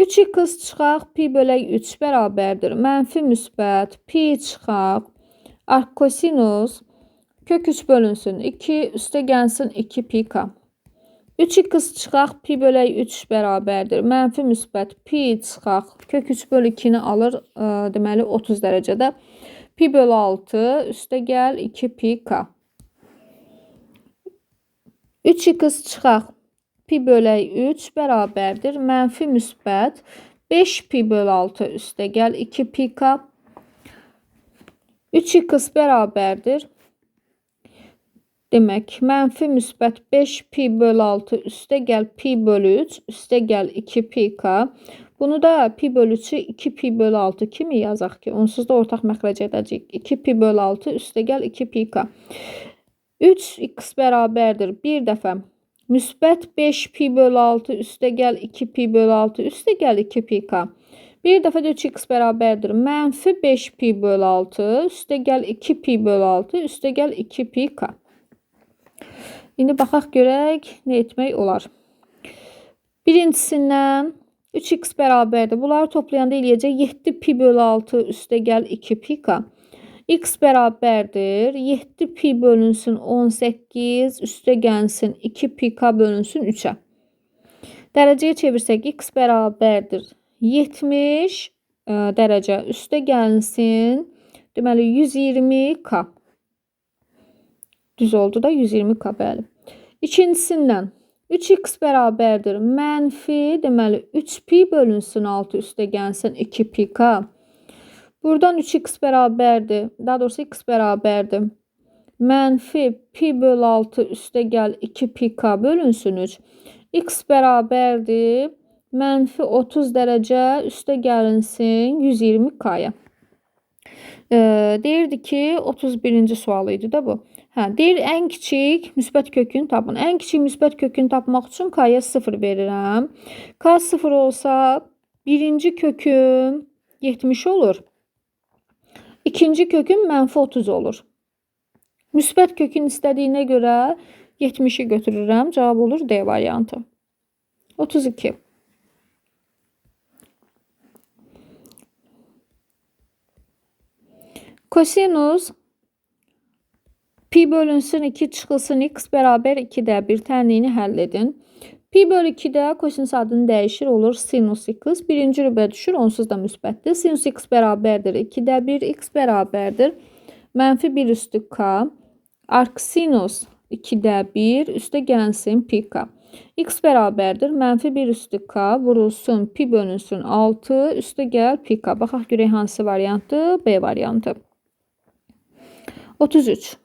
3x çıxaq pi bölək 3 bərabərdir mənfi müsbət pi çıxaq arkosinus kök 3 bölünsün 2 üstə gəlsin 2 pi k. 3x çıxaq pi bölək 3 bərabərdir mənfi müsbət pi çıxaq kök 3 bölü 2'ni alır deməli 30 dərəcədə. Pi bölü 6 üstə gəl 2 pi k. 3x çıxaq pi bölək 3 bərabərdir mənfi müsbət 5 pi bölü 6 üstə gəl 2 pi k. 3x bərabərdir. Demək mənfi müsbət 5 pi bölü 6 üstə gəl pi bölü 3 üstə gəl 2 pi k. Bunu da pi bölü 3'ü 2 pi bölü 6 kimi yazaq ki, onsuz da ortaq məxrəc edəcəyik. 2 pi bölü 6 üstə gəl 2 pi k. 3x bərabərdir. Bir dəfə müsbət 5 pi bölü 6 üstə gəl 2 pi bölü 6 üstə gəl 2 pi k. Bir dəfə də 3x bərabərdir. Mənfi 5 pi bölü 6 üstə gəl 2 pi bölü 6 üstə gəl 2 pi k. İndi baxaq görək nə etmək olar. Birincisindən 3x bərabərdir. Bunları toplayanda eləyəcək 7 pi bölü 6 üstə gəl 2 pi k. X bərabərdir 7 pi bölünsün 18 üstə gəlsin 2 pi k bölünsün 3-ə. Dərəcəyə çevirsək x bərabərdir 70 dərəcə üstə gəlsin. Deməli 120 k. Düz oldu da 120 k, bəli. İkincisindən 3x bərabərdir mənfi, deməli 3 pi bölünsün 6 üstə gəlsin 2 pi k. Buradan 3x bərabərdir, daha doğrusu x bərabərdir mənfi pi bölü 6 üstə gəl 2 pi k bölünsün 3. X bərabərdir mənfi 30 dərəcə üstə gəlinsin 120 k-ya. Deyirdi ki 31-ci sual idi da bu. Deyir ən kiçik müsbət kökünü tapın. Ən kiçik müsbət kökünü tapmaq üçün k-ya 0 verirəm. K 0 olsa birinci köküm 70 olur. İkinci köküm mənfi 30 olur. Müsbət kökün istədiyinə görə 70'i götürürəm. Cavab olur D variantı. 32. Kosinus pi bölünsün 2 çıxılsın x bərabər 2-də 1 tənliyini həll edin. Pi bölü 2-də kosinus adını dəyişir, olur sinus x. Birinci rübə düşür, onsuz da müsbətdir. Sinus x bərabərdir 2-də 1, x bərabərdir mənfi 1 üstü k. Arcsinus 2-də 1 üstə gəlsin pi k. X bərabərdir mənfi 1 üstü k vurulsun pi bölünsün 6 üstə gəl pi k. Baxaq görək hansı variantdır? B variantı. 33.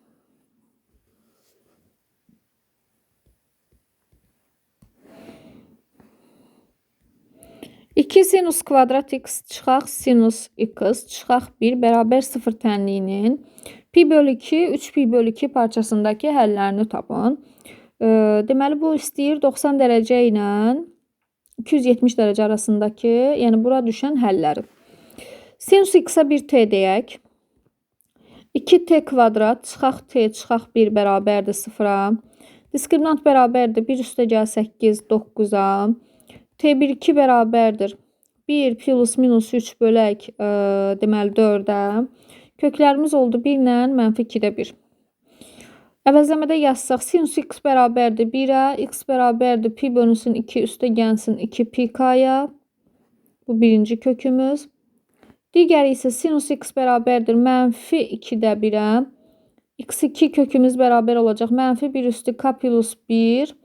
İki sinus kvadrat x çıxaq sinus x çıxaq 1 bərabər 0 tənliyinin pi bölü 2, 3 pi bölü 2 parçasındakı həllərini tapın. Deməli bu istəyir 90 dərəcə ilə 270 dərəcə arasındakı, yəni bura düşən həlləri. Sinus x-a 1t deyək. 2t kvadrat çıxaq t çıxaq 1 bərabərdir 0-a. Diskriminant bərabərdir 1 üstə gəl 8 9-a. T1 2 bərabərdir 1 plus minus 3 bölək deməli 4-ə. Köklərimiz oldu 1 ilə mənfi 2-də 1. Əvəzləmədə yazsaq sinus x bərabərdir 1-ə, x bərabərdir pi bölünsün 2 üstə gəlsin 2 pi k-ya. Bu birinci kökümüz. Digəri isə sinus x bərabərdir mənfi 2-də 1-ə. x2 kökümüz bərabər olacaq mənfi 1 üstü k plus 1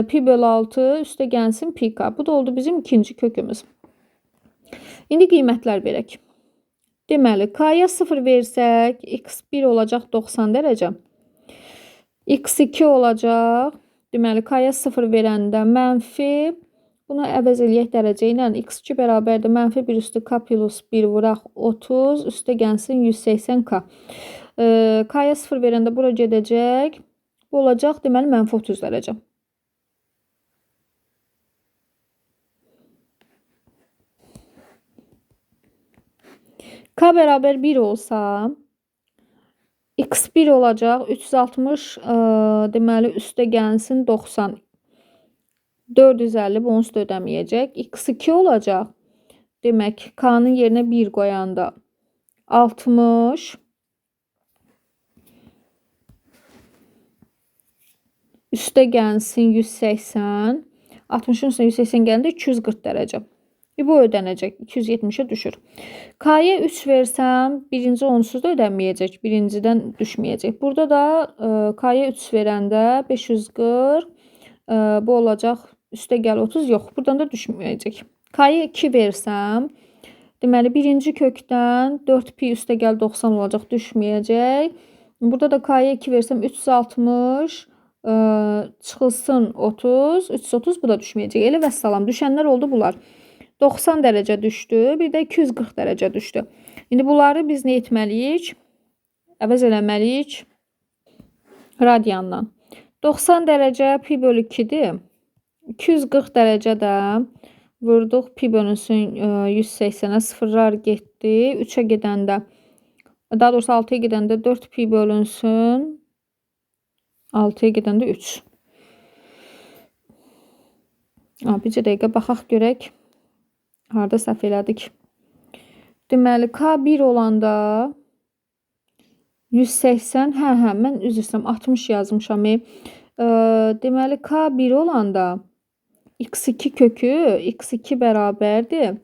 pi bölü 6 üstə gəlsin pi k. Bu da oldu bizim ikinci kökümüz. İndi qiymətlər verək. Deməli k-ya 0 versək x1 olacaq 90 dərəcə. x2 olacaq. Deməli k-ya 0 verəndə mənfi, bunu əvəz eləyək dərəcə ilə x2 bərabərdir mənfi 1 üstü k plus 1 vuraq 30 üstə gəlsin 180 k. K-ya 0 verəndə bura gedəcək. Bu olacaq deməli mənfi 30 dərəcə. K bərabər 1 olsa x1 olacaq 360 deməli üstə gəlsin 90. 450 bu onsuz da ödəməyəcək. x2 olacaq. Demək k-nın yerinə 1 qoyanda 60 üstə gəlsin 180. 60'ın üstünə 180 gələndə 240 dərəcə. Bu ödənəcək. 270'e düşür. K-ya 3 versəm, birinci onsuz da ödənməyəcək. Birincidən düşməyəcək. Burada da k-ya 3 verəndə 540 bu olacaq. Üstə gəl 30. Yox, buradan da düşməyəcək. K-ya 2 versəm, deməli birinci kökdən 4 pi üstə gəl 90 olacaq. Düşməyəcək. Burada da k-ya 2 versəm 360 çıxılsın 30. 330 bu da düşməyəcək. Elə vəssalam. Düşənlər oldu bunlar. 90 dərəcə düşdü. Bir də 240 dərəcə düşdü. İndi bunları biz nə etməliyik? Əvəz eləməliyik radiandan. 90 dərəcə pi bölü 2-dir. 240 dərəcədə vurduq pi bölünsün 180-ə, sıfırlar getdi. 3-ə gedəndə, daha doğrusu 6-ya gedəndə 4 pi bölünsün 6-ya gedəndə 3. Bircə dəqiqə baxaq görək. Harda səhv elədik. Deməli k 1 olanda 180, hə, mən üzr istəyirəm, 60 yazmışam. Deməli, k 1 olanda x2 kökü x2 bərabərdir.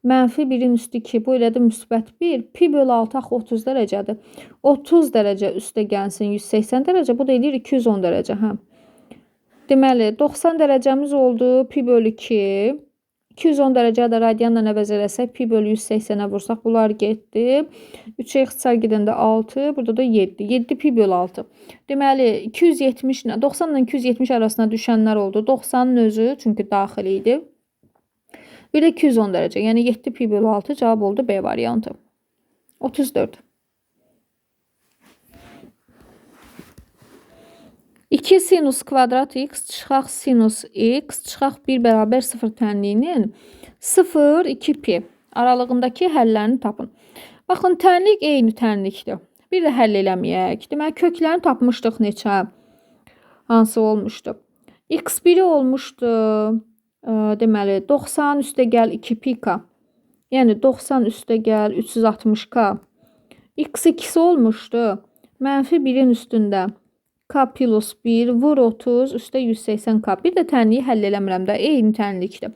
Mənfi 1-in üstü 2, bu elədir müsbət 1. Pi bölü 6 axı 30 dərəcədir. 30 dərəcə üstə gəlsin 180 dərəcə, bu da eləyir 210 dərəcə. Hə. Deməli, 90 dərəcəmiz oldu, pi bölü 2. 210 dərəcə də radianla əvəz eləsək, pi bölü 180-ə vursaq, bunlar getdi. 3-ə ixtisar gedəndə 6, burada da 7. 7 pi bölü 6. Deməli, 270 ilə 90 ilə 270 arasına düşənlər oldu. 90-ın özü, çünki daxili idi. Bir də 210 dərəcə, yəni 7 pi bölü 6 cavab oldu B variantı. 34. 2 sinus kvadrat x çıxaq sinus x çıxaq 1 bərabər 0 tənliyinin 0, 2 pi aralığındakı həllərini tapın. Baxın, tənlik eyni tənlikdir. Bir də həll eləməyək. Deməli, köklərini tapmışdıq neçə? Hansı olmuşdu? x1 olmuşdu. Deməli, 90 üstə gəl 2 pi k. Yəni, 90 üstə gəl 360 k. x2 olmuşdu. Mənfi 1-in üstündə. K plus 1 vur 30 üstə 180 k. Bir də tənliyi həll eləmirəm də, eyni tənlikdir.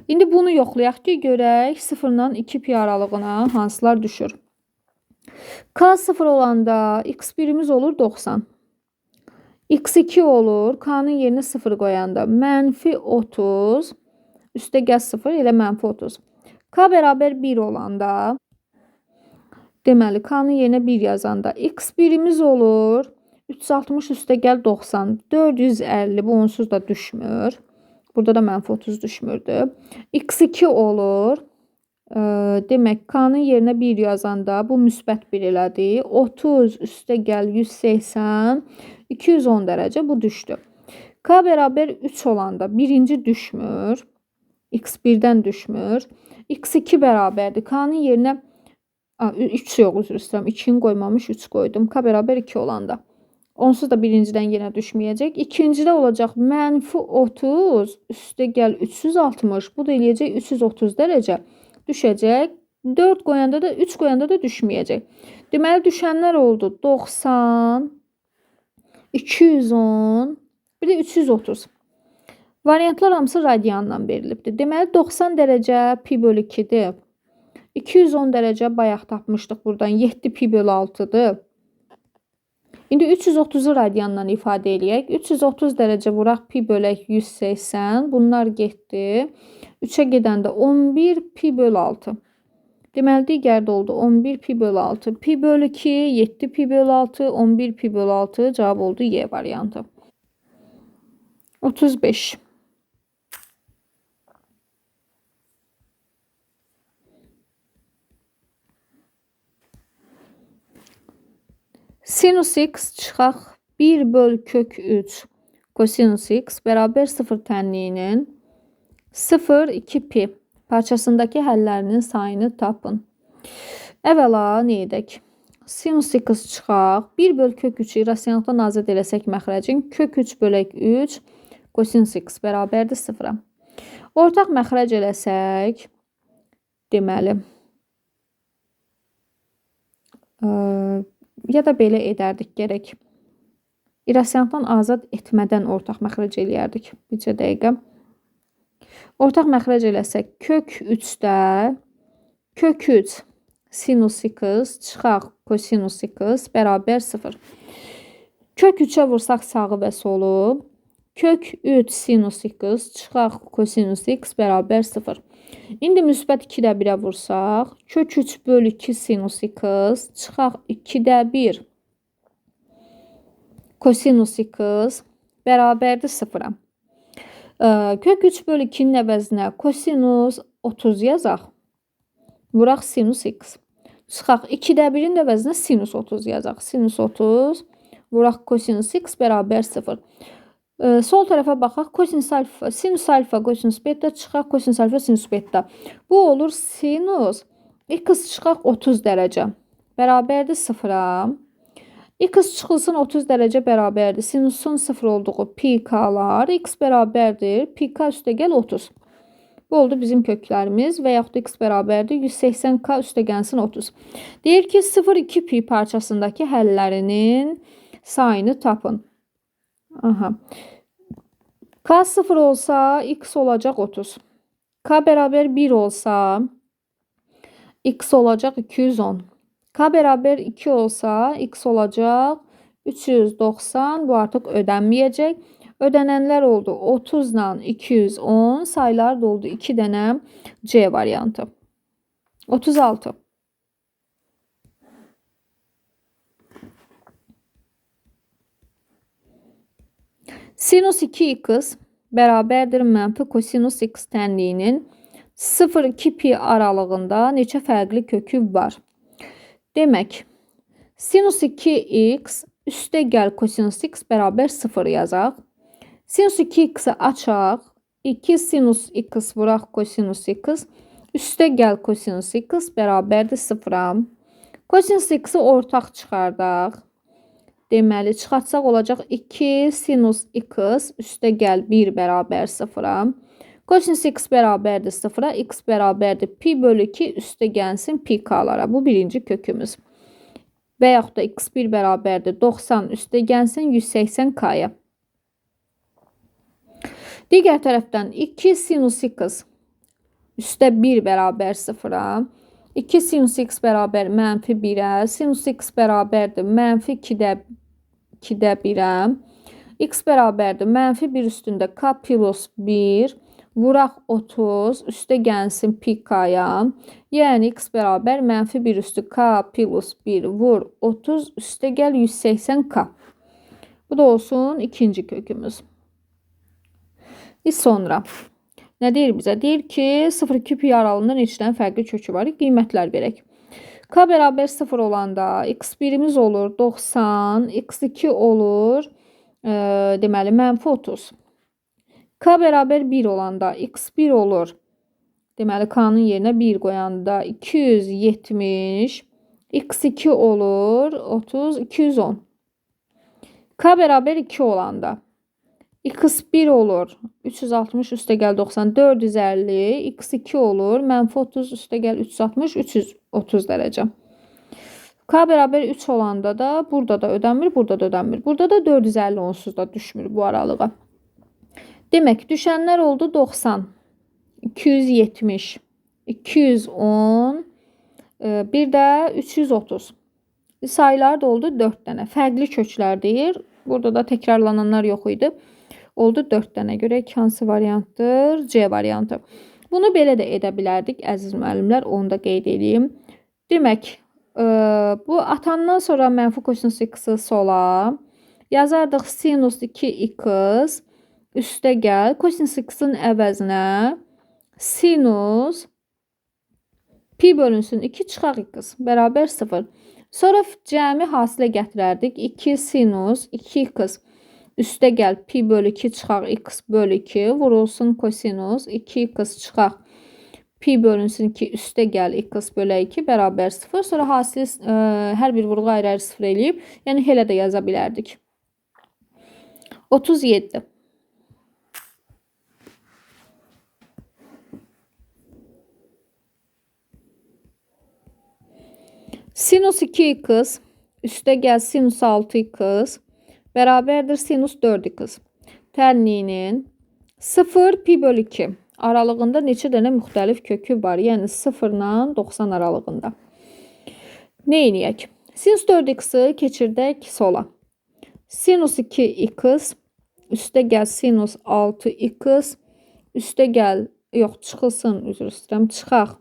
İndi bunu yoxlayaq ki, görək 0-dan 2 pi aralığına hansılar düşür. K 0 olanda x1-imiz olur 90. x2 olur, K-nın yerinə 0 qoyanda mənfi 30 üstə gəl 0 elə mənfi 30. K bərabər 1 olanda, deməli K-nın yerinə 1 yazanda x1-imiz olur 360 üstə gəl 90. 450, bu onsuz da düşmür. Burada da mənfi 30 düşmürdü. x2 olur. Demək, K-nın yerinə 1 yazanda bu müsbət 1 elədi. 30 üstə gəl 180. 210 dərəcə bu düşdü. K bərabər 3 olanda birinci düşmür. x1-dən düşmür. x2 bərabərdir. K-nın yerinə 3 yox, üzr istəyirəm. 2-ni qoymamış 3 qoydum. K bərabər 2 olanda. Onsuz da birincidən yenə düşməyəcək. İkincidə olacaq mənfi 30 üstə gəl 360. Bu da eləyəcək 330 dərəcə düşəcək. 4 qoyanda da 3 qoyanda da düşməyəcək. Deməli, düşənlər oldu 90, 210, bir də 330. Variantlar hamısı radianla verilibdir. Deməli, 90 dərəcə pi bölü 2-dir. 210 dərəcə bayaq tapmışdıq buradan. 7 pi bölü 6-dır. İndi 330-u radianla ifadə eləyək. 330 dərəcə vuraq pi bölək 180. Bunlar getdi. 3-ə gedəndə 11 pi bölü 6. Deməli, digərdə oldu 11 pi bölü 6. Pi bölü 2, 7 pi bölü 6, 11 pi bölü 6 cavab oldu Y variantı. 35. Sinus x çıxaq 1 böl kök 3 kosinus x bərabər 0 tənliyinin 0, 2 pi parçasındakı həllərinin sayını tapın. Əvvəla nə edək? Sinus x çıxaq 1 böl kök 3-ü irrasionaldan azad eləsək məxrəcin kök 3 bölək 3 kosinus x bərabərdir 0-a. Ortaq məxrəc eləsək, deməli, ya da belə edərdik gərək. İrrasionaldan azad etmədən ortaq məxrəc eləyərdik. Bircə dəqiqə. Ortaq məxrəc eləsək, kök 3-də kök 3 sinus x çıxaq kosinus x bərabər 0. Kök 3-ə vursaq sağı və solu. Kök 3 sinus x çıxaq kosinus x bərabər 0. İndi müsbət 2-də 1-ə vursaq, kök 3 bölü 2 sinus x çıxaq 2-də 1 kosinus x bərabərdir 0-a. Kök 3 bölü 2-nin əvəzinə kosinus 30 yazaq. Vuraq sinus x. Çıxaq 2-də 1-in əvəzinə sinus 30 yazaq. Sinus 30 vuraq kosinus x bərabər 0. Sol tərəfə baxaq. Kosinus alfa, sinus alfa, kosinus beta çıxaq kosinus alfa, sinus beta. Bu olur sinus x çıxaq 30 dərəcə. Bərabərdir 0-a. X çıxılsın 30 dərəcə bərabərdir. Sinusun 0 olduğu pi k'lar x bərabərdir. Pi k üstə gəl 30. Bu oldu bizim köklərimiz və yaxud da x bərabərdir 180k üstəgəlsin 30. Deyir ki 0,2 pi parçasındakı həllərinin sayını tapın. Aha. K 0 olsa x olacaq 30. K bərabər 1 olsa x olacaq 210. K bərabər 2 olsa x olacaq 390. Bu artıq ödənməyəcək. Ödənənlər oldu 30 ilə 210. Sayılar da oldu 2 dənə C variantı. 36. Sinus 2x bərabərdir mənfi kosinus x tənliyinin 0-2 pi aralığında neçə fərqli kökü var? Demək, sinus 2x üstə gəl kosinus x bərabər 0 yazaq. Sinus 2x'i açaq. 2 sinus x vuraq kosinus x. Üstə gəl kosinus x bərabərdir 0-a. Kosinus x-i ortaq çıxardaq. Deməli, çıxartsaq olacaq 2 sinus x üstə gəl 1 bərabər 0-a. Kosinus x bərabərdir 0-a. X bərabərdir pi bölü 2 üstə gəlsin pi k-lara. Bu birinci kökümüz. Və yaxud da x1 bərabərdir 90 üstə gəlsin 180 k-ya. Digər tərəfdən 2 sinus x üstə 1 bərabər 0-a. 2 sinus x bərabər mənfi 1-ə. Sinus x bərabərdir mənfi 2-də 1-ə. X bərabərdir mənfi 1 üstündə k plus 1. Vuraq 30 üstə gəlsin pi k-ya. Yəni x bərabər mənfi 1 üstü k plus 1 vur 30 üstə gəl 180 k. Bu da olsun ikinci kökümüz. Sonra nə deyir bizə? Deyir ki 0,2 pi aralığında neçə dənə fərqli kökü var? Qiymətlər verək. K bərabər 0 olanda x1'imiz olur 90, x2 olur deməli mənfi 30. K bərabər 1 olanda x1 olur. Deməli K'nın yerinə 1 qoyanda 270, x2 olur 30, 210. K bərabər 2 olanda x1 olur 360 üstə gəl 90, 450, x2 olur mənfi 30 üstə gəl 360, 330 dərəcə. K bərabər 3 olanda da burada da ödənmir, burada da ödənmir. Burada da 450 onsuz da düşmür bu aralığa. Demək, düşənlər oldu 90, 270, 210, bir də 330. Sayılar da oldu 4 dənə. Fərqli köklər deyir. Burada da təkrarlananlar yox idi. Oldu 4 dənə. Görək hansı variantdır? C variantı. Bunu belə də edə bilərdik, əziz müəllimlər. Onu da qeyd edeyim. Demək, bu atandan sonra mənfi kosinus x-i sola yazardıq sinus 2x üstə gəl kosinus x-in əvəzinə sinus pi bölünsün 2 çıxaq x bərabər 0. Sonra cəmi hasilə gətirərdik. 2 sinus 2x üstə gəl pi bölü 2 çıxaq x bölü 2 vurulsun kosinus 2x çıxaq pi bölünsün 2 üstə gəl x bölü 2 bərabər 0. Sonra hasili hər bir vurğu ayrı-ayrı 0 eləyib. Yəni elə də yaza bilərdik. 37. Sinus 2x üstə gəl sinus 6x bərabərdir sinus 4x. Tənliyinin 0 pi bölü 2 aralığında neçə dənə müxtəlif kökü var? Yəni 0 ilə 90 aralığında. Nə edək? Sinus 4x-i keçirdək sola. Sinus 2x üstə gəl sinus 6x üstə gəl, yox çıxılsın, üzr istəyirəm, çıxaq.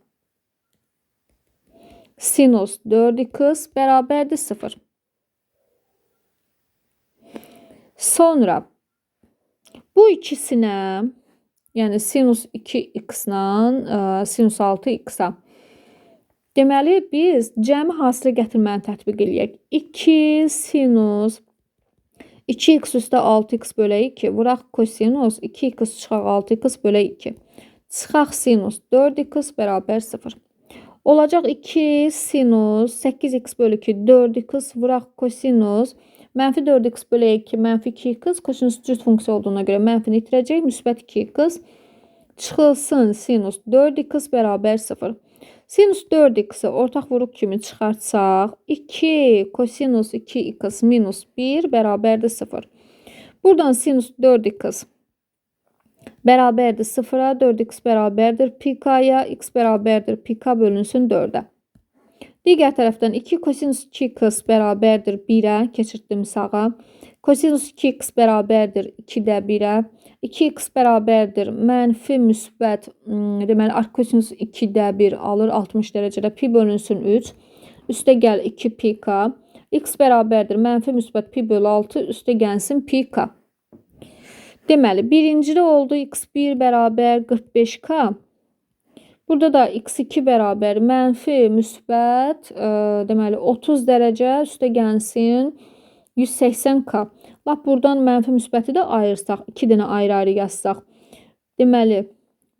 Sinus 4x bərabərdir 0. Sonra bu ikisinə, yəni sinus 2x ilə sinus 6x-a deməli biz cəmi hasilə gətirməni tətbiq eləyək. 2 sinus 2x üstə 6x bölü 2 vuraq kosinus 2x çıxaq 6x bölü 2 çıxaq sinus 4x bərabər 0. Olacaq 2 sinus 8x bölü 2 4x vuraq kosinus mənfi 4x bölü 2 mənfi 2x kosinus cüt funksiya olduğuna görə mənfini itirəcək. Müsbət 2x çıxılsın sinus 4x bərabər 0. Sinus 4x-i ortaq vuruq kimi çıxartsaq, 2 kosinus 2x minus 1 bərabərdir 0. Buradan sinus 4x bərabərdir 0-a, 4x bərabərdir pi-k-ya, x bərabərdir pi-k bölünsün 4-ə. Digər tərəfdən 2 kosinus 2x bərabərdir 1-ə, keçirtdim sağa. Kosinus 2x bərabərdir 2-də 1-ə. 2x bərabərdir mənfi müsbət, deməli arkosinus 2-də 1 alır 60 dərəcədə, pi bölünsün 3. Üstə gəl 2 pi-k. X bərabərdir mənfi müsbət pi bölü 6, üstə gəlsin pi-k. Deməli, birincidə oldu x1 bərabər 45k. Burada da x2 bərabər mənfi müsbət, deməli 30 dərəcə, üstə gəlsin 180k. Lap buradan mənfi müsbəti də ayırsaq, 2 dənə ayrı-ayrı yazsaq. Deməli,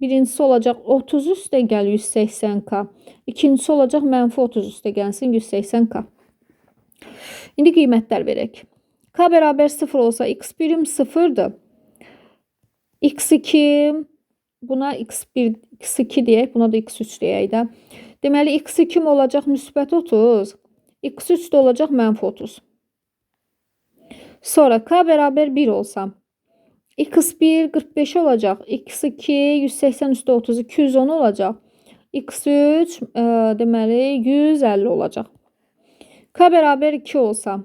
birincisi olacaq 30 üstə gəl 180k. İkincisi olacaq mənfi 30 üstə gəlsin 180k. İndi qiymətlər verək. K bərabər 0 olsa x1-im 0-dır. x2, buna x1, x2 deyək, buna da x3 deyək də. Deməli, x2 olacaq müsbət 30, x3 də olacaq mənfi 30. Sonra k bərabər 1 olsa, x1 45 olacaq, x2 180 üstə 30, 210 olacaq, x3 deməli 150 olacaq. K bərabər 2 olsa,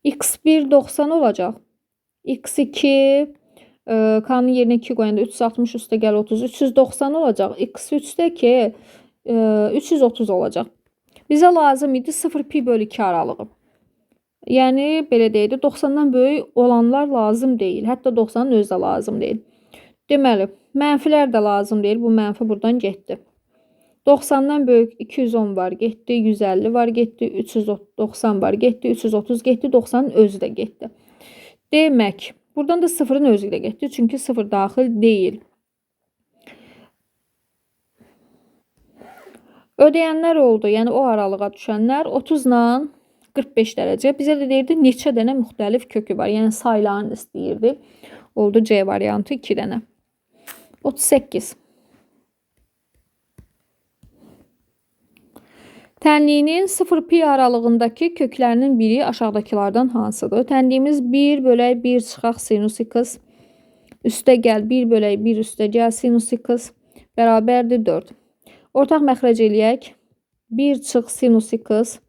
x1 90 olacaq, x2 K-nın yerinə 2 qoyanda 360 üstə gəl 30, 390 olacaq. X3-də ki 330 olacaq. Bizə lazım idi 0 pi bölü 2 aralığı. Yəni belə deyək də 90-dan böyük olanlar lazım deyil. Hətta 90-ın özü də lazım deyil. Deməli, mənfilər də lazım deyil. Bu mənfi buradan getdi. 90-dan böyük 210 var, getdi. 150 var, getdi. 390 var, getdi. 330 getdi. 90-ın özü də getdi. Demək, buradan da 0-ın özü ilə getdi. Çünki 0 daxil deyil. Ödəyənlər oldu. Yəni o aralığa düşənlər 30 ilə 45 dərəcə. Bizə də deyirdi neçə dənə müxtəlif kökü var. Yəni saylarını istəyirdi. Oldu C variantı 2 dənə. 38. Tənliyinin 0 pi aralığındakı köklərinin biri aşağıdakılardan hansıdır? Tənliyimiz 1 bölək 1 çıxaq sinus x. Üstə gəl 1 bölək 1 üstə gəl sinus x bərabərdir 4. Ortaq məxrəc eləyək. 1 çıx sinus x.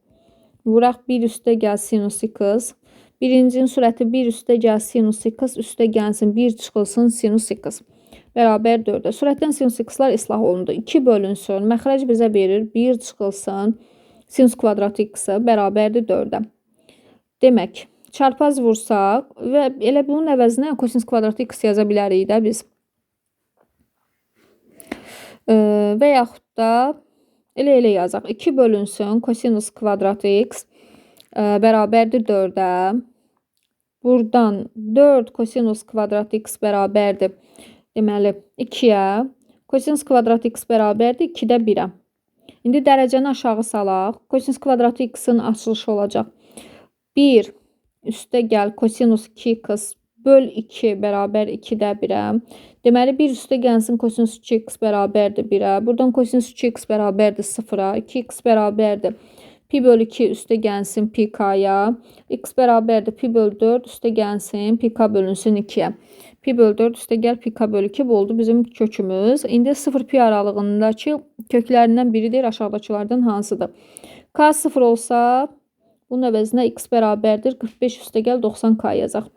Vuraq 1 üstə gəl sinus x. Birincinin sürəti 1 üstə gəl sinus x. Üstə gəlsin 1 çıxılsın sinus x. Bərabər 4-ə. Sürətdən sinus x-lar islah olundu. 2 bölünsün. Məxrəc bizə verir. 1 çıxılsın. Sinus kvadrat x-i bərabərdir 4-ə. Demək, çarpaz vursaq və elə bunun əvəzinə kosinus kvadrat x yaza bilərik də biz. Və yaxud da elə yazaq. 2 bölünsün. Kosinus kvadrat x bərabərdir 4-ə. Buradan 4 kosinus kvadrat x bərabərdir. Deməli, 2-yə. Kosinus kvadrat x bərabərdir 2-də 1-ə. İndi dərəcəni aşağı salaq. Kosinus kvadrat x-in açılışı olacaq. 1 üstə gəl kosinus 2x böl 2 bərabər 2-də 1-ə. Deməli, 1 üstə gəlsin kosinus 2x bərabərdir 1-ə. Buradan kosinus 2x bərabərdir 0-a. 2x bərabərdir pi bölü 2 üstə gəlsin pi k-ya. X bərabərdir pi bölü 4 üstə gəlsin pi k bölünsün 2-yə. Pi bölü 4 üstə gəl pi k bölü 2 oldu bizim kökümüz. İndi 0 pi aralığındakı köklərindən biridir. Aşağıdakılardan hansıdır? K 0 olsa bunun əvəzinə x bərabərdir 45 üstə gəl 90k yazaq.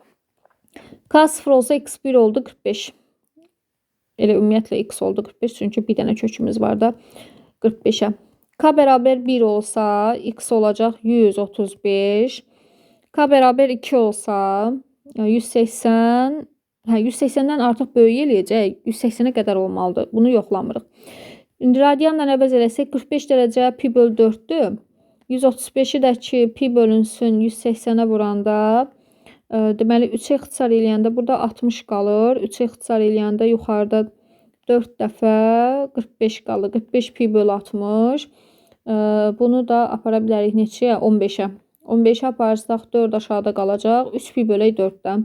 K 0 olsa x1 oldu 45. Elə ümumiyyətlə x oldu 45 çünki bir dənə kökümüz var da 45-ə. K bərabər 1 olsa x olacaq 135. K bərabər 2 olsa 180. 180-dən artıq böyük eləyəcək. 180-ə qədər olmalıdır. Bunu yoxlamırıq. İndi radianla əvəz eləsək 45 dərəcə pi bölü 4-dür. 135-i də ki pi bölünsün 180-ə vuranda deməli 3-ə ixtisar eləyəndə burada 60 qalır. 3-ə ixtisar eləyəndə yuxarıda 4 dəfə 45 qalır. 45 pi bölü 60. Bunu da apara bilərik neçəyə? 15-ə. 15-ə aparsaq 4 aşağıda qalacaq. 3 pi bölək 4-dən.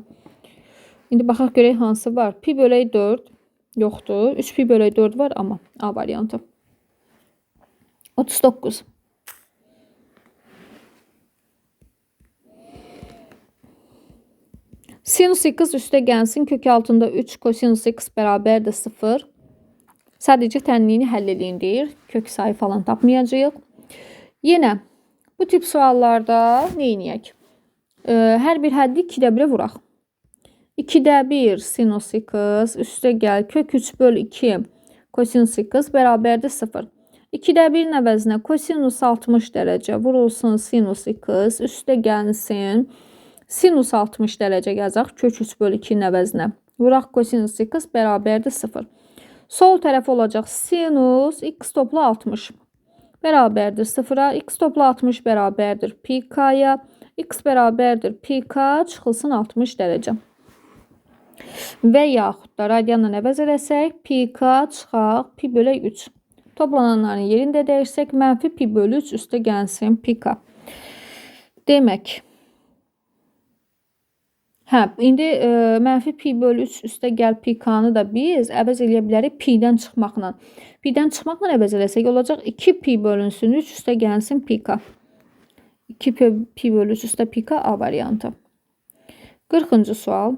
İndi baxaq görək hansı var. Pi bölək 4 yoxdur. 3 pi bölü 4 var, amma A variantı. 39. Sinus x üstə gəlsin kök altında 3 kosinus x bərabərdir 0. Sadəcə tənliyini həll edin deyir. Kök sayı falan tapmayacağıq. Yenə bu tip suallarda nə edək? Hər bir həddi 2-də 1-ə vuraq. 2-də 1 sinus x üstə gəl kök 3 bölü 2 kosinus x bərabərdir 0. 2-də 1 əvəzinə kosinus 60 dərəcə vurulsun sinus x üstə gəlsin. Sinus 60 dərəcə yazaq kök 3 bölü 2 əvəzinə. Vuraq kosinus x bərabərdir 0. Sol tərəf olacaq sinus x toplu 60 bərabərdir 0-a. X toplu 60 bərabərdir pi k-ya. X bərabərdir pi k çıxılsın 60 dərəcə. Və yaxud da radianla əvəz eləsək pi k çıxaq pi bölü 3. Toplananların yerində dəyirsək mənfi pi bölü 3 üstə gəlsin pi k. Demək. İndi mənfi pi bölü 3 üstə gəl pi k-nı da biz əvəz eləyə bilərik pi-dən çıxmaqla. Pi-dən çıxmaqla əvəz eləsək olacaq 2 pi bölünsün 3 üstə gəlsin pi k. 2 pi bölü 3 üstə pi k A variantı. 40-cı sual.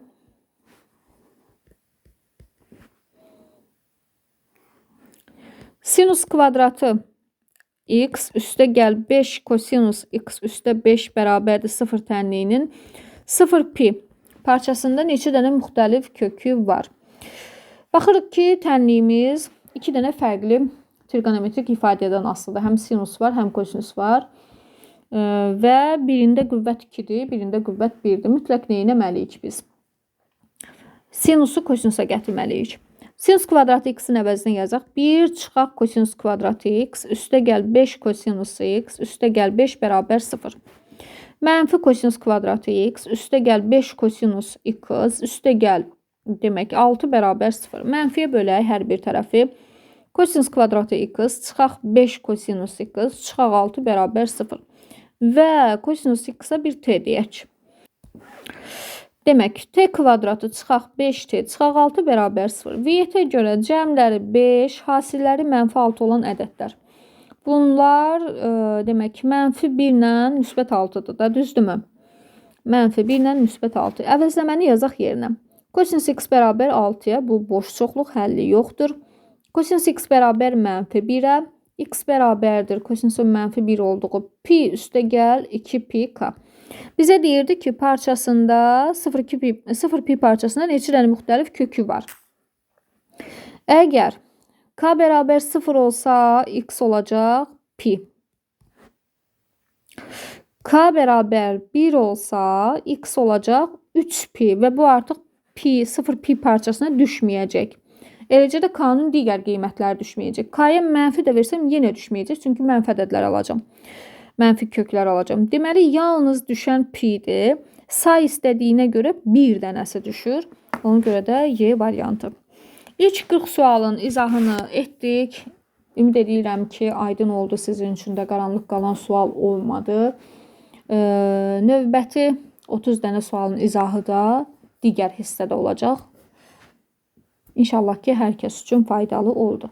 Sinus kvadratı x üstə gəl 5 kosinus x üstə 5 bərabərdir 0 tənliyinin 0 pi parçasında neçə dənə müxtəlif kökü var? Baxırıq ki, tənliyimiz 2 dənə fərqli trigonometrik ifadədən asılıdır. Həm sinus var, həm kosinus var. Və birində qüvvət 2-dir, birində qüvvət 1-dir. Mütləq nə etməliyik biz? Sinusu kosinusa gətirməliyik. Sinus kvadratı x-in əvəzinə yazaq. 1 çıxaq kosinus kvadratı x üstə gəl 5 kosinus x üstə gəl 5 bərabər 0. Mənfi kosinus kvadratı x üstə gəl 5 kosinus x üstə gəl demək 6 bərabər 0. Mənfiyə bölək hər bir tərəfi. Kosinus kvadratı x çıxaq 5 kosinus x çıxaq 6 bərabər 0. Və kosinus x-a bir t deyək. Demək, t kvadratı çıxaq 5t çıxaq 6 bərabər 0. V-yə görə cəmləri 5, hasilləri mənfi 6 olan ədədlər. Bunlar demək mənfi 1 ilə müsbət 6-dır da, düzdürmü? Mənfi 1 ilə müsbət 6. Əvəzləməni yazaq yerinə. Kosinus x bərabər 6-ya, bu boş çoxluq həlli yoxdur. Kosinus x bərabər mənfi 1-ə, x bərabərdir kosinusun mənfi 1 olduğu pi üstə gəl 2 pi k. Bizə deyirdi ki, parçasında 0 pi parçasında neçə dənə müxtəlif kökü var. Əgər k bərabər 0 olsa, x olacaq pi. K bərabər 1 olsa, x olacaq 3 pi və bu artıq pi, 0 pi parçasına düşməyəcək. Eləcə də k-nın digər qiymətləri düşməyəcək. K-ya mənfi də versəm yenə düşməyəcək, çünki mənfi ədədlər alacam. Mənfi köklər alacam. Deməli, yalnız düşən pi-dir. Say istədiyinə görə bir dənəsi düşür. Ona görə də Y variantı. İlk 40 sualın izahını etdik. Ümid edirəm ki, aydın oldu sizin üçün də qaranlıq qalan sual olmadı. Növbəti 30 dənə sualın izahı da digər hissədə olacaq. İnşallah ki, hər kəs üçün faydalı oldu.